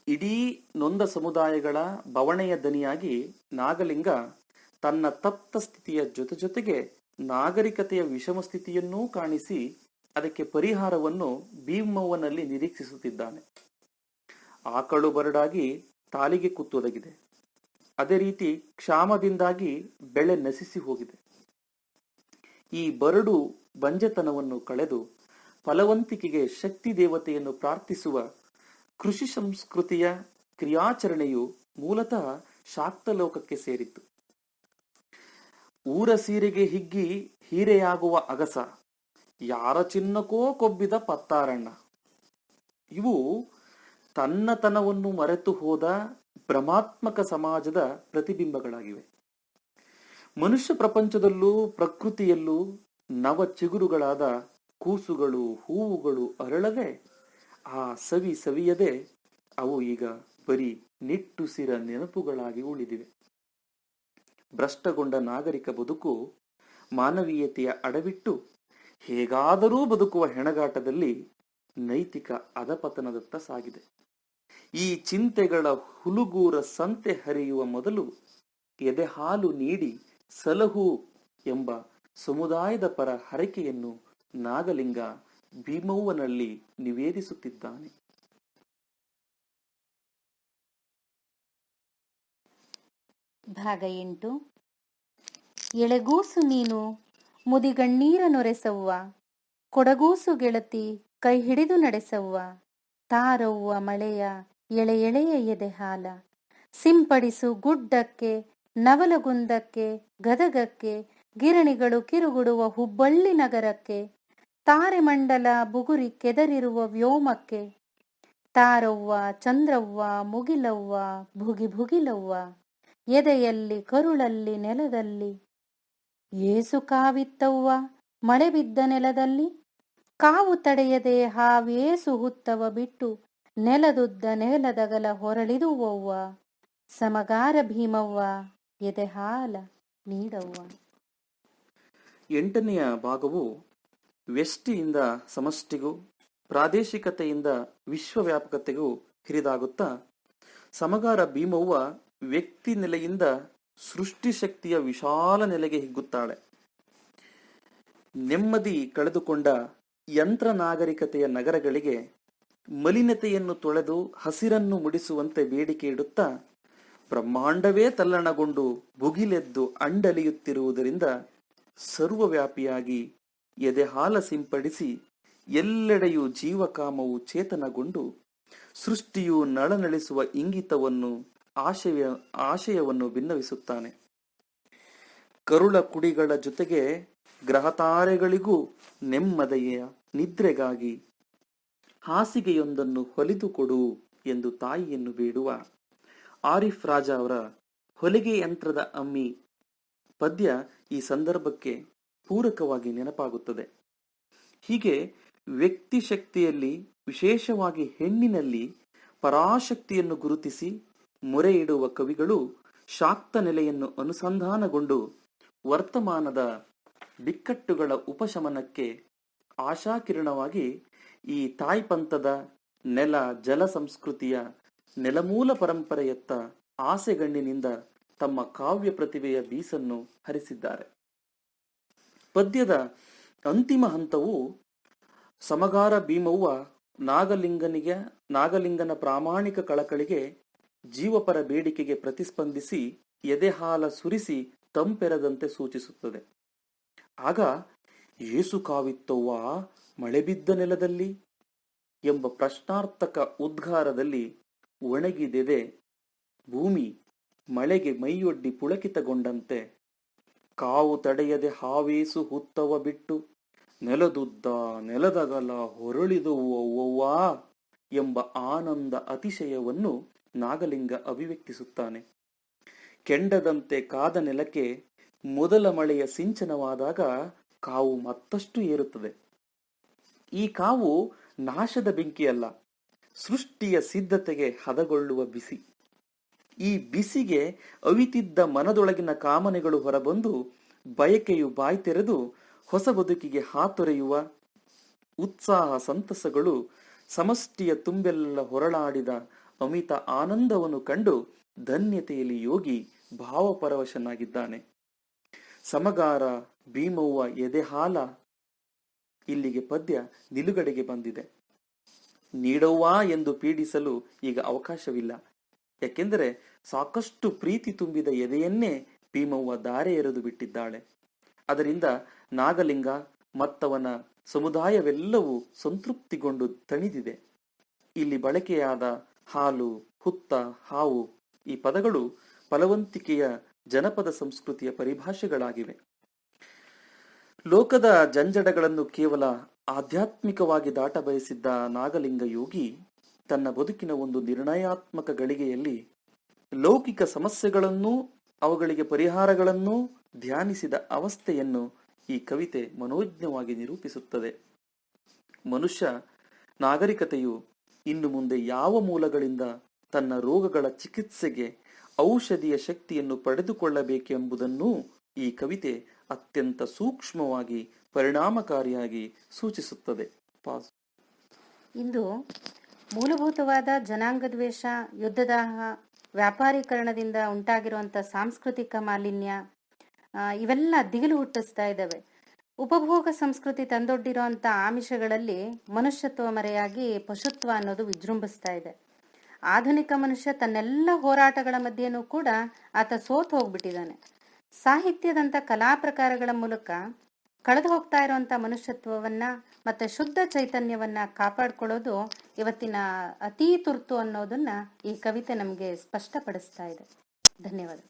ಇಡೀ ನೊಂದ ಸಮುದಾಯಗಳ ಬವಣೆಯ ದನಿಯಾಗಿ ನಾಗಲಿಂಗ ತನ್ನ ತಪ್ತ ಸ್ಥಿತಿಯ ಜೊತೆಗೆ ನಾಗರಿಕತೆಯ ವಿಷಮ ಸ್ಥಿತಿಯನ್ನೂ ಕಾಣಿಸಿ ಅದಕ್ಕೆ ಪರಿಹಾರವನ್ನು ಭೀಮವ್ವನಲ್ಲಿ ನಿರೀಕ್ಷಿಸುತ್ತಿದ್ದಾನೆ. ಆಕಳು ಬರಡಾಗಿ ತಾಲಿಗೆ ಕುತ್ತೊದಗಿದೆ. ಅದೇ ರೀತಿ ಕ್ಷಾಮದಿಂದಾಗಿ ಬೆಳೆ ನಶಿಸಿ ಹೋಗಿದೆ. ಈ ಬರಡು ಬಂಜೆತನವನ್ನು ಕಳೆದು ಫಲವಂತಿಕೆಗೆ ಶಕ್ತಿ ದೇವತೆಯನ್ನು ಪ್ರಾರ್ಥಿಸುವ ಕೃಷಿ ಸಂಸ್ಕೃತಿಯ ಕ್ರಿಯಾಚರಣೆಯು ಮೂಲತಃ ಶಾಕ್ತ ಲೋಕಕ್ಕೆ ಸೇರಿತ್ತು. ಊರ ಸೀರೆಗೆ ಹಿಗ್ಗಿ ಹೀರೆಯಾಗುವ ಅಗಸ, ಯಾರ ಚಿನ್ನಕೋ ಕೊಬ್ಬಿದ ಪತ್ತಾರಣ್ಣ, ಇವು ತನ್ನತನವನ್ನು ಮರೆತು ಹೋದ ಭ್ರಮಾತ್ಮಕ ಸಮಾಜದ ಪ್ರತಿಬಿಂಬಗಳಾಗಿವೆ. ಮನುಷ್ಯ ಪ್ರಪಂಚದಲ್ಲೂ ಪ್ರಕೃತಿಯಲ್ಲೂ ನವ ಚಿಗುರುಗಳಾದ ಕೂಸುಗಳು, ಹೂವುಗಳು ಅರಳದೆ ಆ ಸವಿಯದೆ ಅವು ಈಗ ಬರೀ ನಿಟ್ಟುಸಿರ ನೆನಪುಗಳಾಗಿ ಉಳಿದಿವೆ. ಭ್ರಷ್ಟಗೊಂಡ ನಾಗರಿಕ ಬದುಕು ಮಾನವೀಯತೆಯ ಅಡವಿಟ್ಟು ಹೇಗಾದರೂ ಬದುಕುವ ಹೆಣಗಾಟದಲ್ಲಿ ನೈತಿಕ ಅಧಪತನದತ್ತ ಸಾಗಿದೆ. ಈ ಚಿಂತೆಗಳ ಹುಲುಗೂರ ಸಂತೆ ಹರಿಯುವ ಮೊದಲು ಎದೆಹಾಲು ನೀಡಿ ಸಲಹು ಎಂಬ ಸಮುದಾಯದ ಪರ ಹರಕೆಯನ್ನು ನಾಗಲಿಂಗ ಭೀಮವ್ವನಲ್ಲಿ ನಿವೇದಿಸುತ್ತಿದ್ದಾನೆ. ಭಾಗ 8. ಎಳೆಗೂಸು ನೀನು ಮುದಿಗಣ್ಣೀರ ನೊರೆಸವ್ವ, ಕೊಡಗೂಸು ಗೆಳತಿ ಕೈ ಹಿಡಿದು ನಡೆಸವ್ವ, ತಾರವ್ವ ಮಳೆಯ ಎಳೆಯ ಎದೆಹಾಲ, ಸಿಂಪಡಿಸು ಗುಡ್ಡಕ್ಕೆ ನವಲಗುಂದಕ್ಕೆ ಗದಗಕ್ಕೆ, ಗಿರಣಿಗಳು ಕಿರುಗುಡುವ ಹುಬ್ಬಳ್ಳಿ ನಗರಕ್ಕೆ, ತಾರೆ ಮಂಡಲ ಬುಗುರಿ ಕೆದರಿರುವ ವ್ಯೋಮಕ್ಕೆ, ತಾರವ್ವ ಚಂದ್ರವ್ವ ಮುಗಿಲವ್ವ ಭುಗಿಲವ್ವ, ಎದೆಯಲ್ಲಿ ಕರುಳಲ್ಲಿ ನೆಲದಲ್ಲಿ ಏಸು ಕಾವಿತ್ತವ್ವ, ಮಳೆ ಬಿದ್ದ ನೆಲದಲ್ಲಿ ಕಾವು ತಡೆಯದೆ ಹಾವೇಸು ಹುತ್ತವ ಬಿಟ್ಟು ನೆಲದುದ್ದ ನೆಲದಗಲ ಹೊರಳಿದುವವ್ವ, ಸಮಗಾರ ಭೀಮವ್ವ ಎದೆಹಾಲ ನೀಡವ್ವ. 8ನೆಯ ಭಾಗವು ವ್ಯಷ್ಟಿಯಿಂದ ಸಮಷ್ಟಿಗೂ ಪ್ರಾದೇಶಿಕತೆಯಿಂದ ವಿಶ್ವವ್ಯಾಪಕತೆಗೂ ಹಿರಿದಾಗುತ್ತಾ ಸಮಗಾರ ಭೀಮವ್ವ ವ್ಯಕ್ತಿ ನೆಲೆಯಿಂದ ಸೃಷ್ಟಿ ಶಕ್ತಿಯ ವಿಶಾಲ ನೆಲೆಗೆ ಹಿಗ್ಗುತ್ತಾಳೆ. ನೆಮ್ಮದಿ ಕಳೆದುಕೊಂಡ ಯಂತ್ರ ನಾಗರಿಕತೆಯ ನಗರಗಳಿಗೆ ಮಲಿನತೆಯನ್ನು ತೊಳೆದು ಹಸಿರನ್ನು ಮುಡಿಸುವಂತೆ ಬೇಡಿಕೆ ಇಡುತ್ತಾ ಬ್ರಹ್ಮಾಂಡವೇ ತಲ್ಲಣಗೊಂಡು ಭುಗಿಲೆದ್ದು ಅಂಡಲಿಯುತ್ತಿರುವುದರಿಂದ ಸರ್ವವ್ಯಾಪಿಯಾಗಿ ಎದೆಹಾಲ ಸಿಂಪಡಿಸಿ ಎಲ್ಲೆಡೆಯೂ ಜೀವಕಾಮವು ಚೇತನಗೊಂಡು ಸೃಷ್ಟಿಯು ನಳನಳಿಸುವ ಇಂಗಿತವನ್ನು ಆಶಯವನ್ನು ಭಿನ್ನವಿಸುತ್ತಾನೆ. ಕರುಳ ಕುಡಿಗಳ ಜೊತೆಗೆ ಗ್ರಹತಾರೆಗಳಿಗೂ ನೆಮ್ಮದಿಯ ನಿದ್ರೆಗಾಗಿ ಹಾಸಿಗೆಯೊಂದನ್ನು ಹೊಲಿದುಕೊಡು ಎಂದು ತಾಯಿಯನ್ನು ಬೇಡುವ ಆರಿಫ್ ರಾಜ ಅವರ ಹೊಲಿಗೆ ಯಂತ್ರದ ಅಮ್ಮಿ ಪದ್ಯ ಈ ಸಂದರ್ಭಕ್ಕೆ ಪೂರಕವಾಗಿ ನೆನಪಾಗುತ್ತದೆ. ಹೀಗೆ ವ್ಯಕ್ತಿ ಶಕ್ತಿಯಲ್ಲಿ, ವಿಶೇಷವಾಗಿ ಹೆಣ್ಣಿನಲ್ಲಿ ಪರಾಶಕ್ತಿಯನ್ನು ಗುರುತಿಸಿ ಮೊರೆ ಇಡುವ ಕವಿಗಳು ಶಾಕ್ತ ನೆಲೆಯನ್ನು ಅನುಸಂಧಾನಗೊಂಡು ವರ್ತಮಾನದ ಬಿಕ್ಕಟ್ಟುಗಳ ಉಪಶಮನಕ್ಕೆ ಆಶಾಕಿರಣವಾಗಿ ಈ ತಾಯ್ಪಂಥದ ನೆಲ ಜಲ ಸಂಸ್ಕೃತಿಯ ನೆಲಮೂಲ ಪರಂಪರೆಯತ್ತ ಆಸೆಗಣ್ಣಿನಿಂದ ತಮ್ಮ ಕಾವ್ಯ ಪ್ರತಿಭೆಯ ಬೀಸನ್ನು ಹರಿಸಿದ್ದಾರೆ. ಪದ್ಯದ ಅಂತಿಮ ಹಂತವು ಸಮಗಾರ ಭೀಮವ್ವ ನಾಗಲಿಂಗನ ಪ್ರಾಮಾಣಿಕ ಕಳಕಳಿಗೆ, ಜೀವಪರ ಬೇಡಿಕೆಗೆ ಪ್ರತಿಸ್ಪಂದಿಸಿ ಎದೆಹಾಲ ಸುರಿಸಿ ತಂಪೆರದಂತೆ ಸೂಚಿಸುತ್ತದೆ. ಆಗ ಏಸು ಕಾವಿತ್ತವ್ವ ಮಳೆ ಬಿದ್ದ ನೆಲದಲ್ಲಿ ಎಂಬ ಪ್ರಶ್ನಾರ್ಥಕ ಉದ್ಗಾರದಲ್ಲಿ ಒಣಗಿದೆದೆ ಭೂಮಿ ಮಳೆಗೆ ಮೈಯೊಡ್ಡಿ ಪುಳಕಿತಗೊಂಡಂತೆ, ಕಾವು ತಡೆಯದೆ ಹಾವೇಸು ಹುತ್ತವ ಬಿಟ್ಟು ನೆಲದುದ್ದ ನೆಲದಗಲ ಹೊರಳಿದವು ಅವ್ವವ್ವಾ ಎಂಬ ಆನಂದ ಅತಿಶಯವನ್ನು ನಾಗಲಿಂಗ ಅಭಿವ್ಯಕ್ತಿಸುತ್ತಾನೆ. ಕೆಂಡದಂತೆ ಕಾದ ನೆಲಕ್ಕೆ ಮೊದಲ ಮಳೆಯ ಸಿಂಚನವಾದಾಗ ಕಾವು ಮತ್ತಷ್ಟು ಏರುತ್ತದೆ. ಈ ಕಾವು ನಾಶದ ಬೆಂಕಿಯಲ್ಲ, ಸೃಷ್ಟಿಯ ಸಿದ್ಧತೆಗೆ ಹದಗೊಳ್ಳುವ ಬಿಸಿ. ಈ ಬಿಸಿಗೆ ಅವಿತಿದ್ದ ಮನದೊಳಗಿನ ಕಾಮನೆಗಳು ಹೊರಬಂದು ಬಯಕೆಯು ಬಾಯ್ತೆರೆದು ಹೊಸ ಬದುಕಿಗೆ ಹಾತೊರೆಯುವ ಉತ್ಸಾಹ ಸಂತಸಗಳು ಸಮಷ್ಟಿಯ ತುಂಬೆಲ್ಲ ಹೊರಳಾಡಿದ ಅಮಿತ ಆನಂದವನ್ನು ಕಂಡು ಧನ್ಯತೆಯಲ್ಲಿ ಯೋಗಿ ಭಾವಪರವಶನಾಗಿದ್ದಾನೆ. ಸಮಗಾರ ಭೀಮವ್ವ ಎದೆಹಾಲ ಇಲ್ಲಿಗೆ ಪದ್ಯ ನಿಲುಗಡೆಗೆ ಬಂದಿದೆ. ನೀಡವ್ವ ಎಂದು ಪೀಡಿಸಲು ಈಗ ಅವಕಾಶವಿಲ್ಲ. ಯಾಕೆಂದರೆ ಸಾಕಷ್ಟು ಪ್ರೀತಿ ತುಂಬಿದ ಎದೆಯನ್ನೇ ಭೀಮವ್ವ ದಾರೆ ಎರೆದು ಬಿಟ್ಟಿದ್ದಾಳೆ. ಅದರಿಂದ ನಾಗಲಿಂಗ ಮತ್ತವನ ಸಮುದಾಯವೆಲ್ಲವೂ ಸಂತೃಪ್ತಿಗೊಂಡು ತಣಿದಿದೆ. ಇಲ್ಲಿ ಬಳಕೆಯಾದ ಹಾಲು, ಹುತ್ತ, ಹಾವು ಈ ಪದಗಳು ಫಲವಂತಿಕೆಯ ಜನಪದ ಸಂಸ್ಕೃತಿಯ ಪರಿಭಾಷೆಗಳಾಗಿವೆ. ಲೋಕದ ಜಂಜಡಗಳನ್ನು ಕೇವಲ ಆಧ್ಯಾತ್ಮಿಕವಾಗಿ ದಾಟ ಬಯಸಿದ್ದ ನಾಗಲಿಂಗ ಯೋಗಿ ತನ್ನ ಬದುಕಿನ ಒಂದು ನಿರ್ಣಯಾತ್ಮಕ ಗಳಿಗೆಯಲ್ಲಿ ಲೌಕಿಕ ಸಮಸ್ಯೆಗಳನ್ನೂ ಅವುಗಳಿಗೆ ಪರಿಹಾರಗಳನ್ನೂ ಧ್ಯಾನಿಸಿದ ಅವಸ್ಥೆಯನ್ನು ಈ ಕವಿತೆ ಮನೋಜ್ಞವಾಗಿ ನಿರೂಪಿಸುತ್ತದೆ. ಮನುಷ್ಯ ನಾಗರಿಕತೆಯು ಇನ್ನು ಮುಂದೆ ಯಾವ ಮೂಲಗಳಿಂದ ತನ್ನ ರೋಗಗಳ ಚಿಕಿತ್ಸೆಗೆ ಔಷಧಿಯ ಶಕ್ತಿಯನ್ನು ಪಡೆದುಕೊಳ್ಳಬೇಕೆಂಬುದನ್ನೂ ಈ ಕವಿತೆ ಅತ್ಯಂತ ಸೂಕ್ಷ್ಮವಾಗಿ ಪರಿಣಾಮಕಾರಿಯಾಗಿ ಸೂಚಿಸುತ್ತದೆ. ಇಂದು ಮೂಲಭೂತವಾದ ಜನಾಂಗದ್ವೇಷ, ಯುದ್ಧದಾಹ, ವ್ಯಾಪಾರೀಕರಣದಿಂದ ಉಂಟಾಗಿರುವಂಥ ಸಾಂಸ್ಕೃತಿಕ ಮಾಲಿನ್ಯ ಇವೆಲ್ಲ ದಿಗಿಲು ಹುಟ್ಟಿಸ್ತಾ ಇದ್ದಾವೆ. ಉಪಭೋಗ ಸಂಸ್ಕೃತಿ ತಂದೊಡ್ಡಿರುವಂಥ ಆಮಿಷಗಳಲ್ಲಿ ಮನುಷ್ಯತ್ವ ಮರೆಯಾಗಿ ಪಶುತ್ವ ಅನ್ನೋದು ವಿಜೃಂಭಿಸ್ತಾ ಇದೆ. ಆಧುನಿಕ ಮನುಷ್ಯ ತನ್ನೆಲ್ಲ ಹೋರಾಟಗಳ ಮಧ್ಯೆನೂ ಕೂಡ ಆತ ಸೋತು ಹೋಗ್ಬಿಟ್ಟಿದ್ದಾನೆ. ಸಾಹಿತ್ಯದಂಥ ಕಲಾ ಪ್ರಕಾರಗಳ ಮೂಲಕ ಕಳೆದು ಹೋಗ್ತಾ ಇರುವಂಥ ಮನುಷ್ಯತ್ವವನ್ನ ಮತ್ತೆ ಶುದ್ಧ ಚೈತನ್ಯವನ್ನ ಕಾಪಾಡ್ಕೊಳ್ಳೋದು ಇವತ್ತಿನ ಅತೀ ತುರ್ತು ಅನ್ನೋದನ್ನ ಈ ಕವಿತೆ ನಮಗೆ ಸ್ಪಷ್ಟಪಡಿಸ್ತಾ ಇದೆ. ಧನ್ಯವಾದ.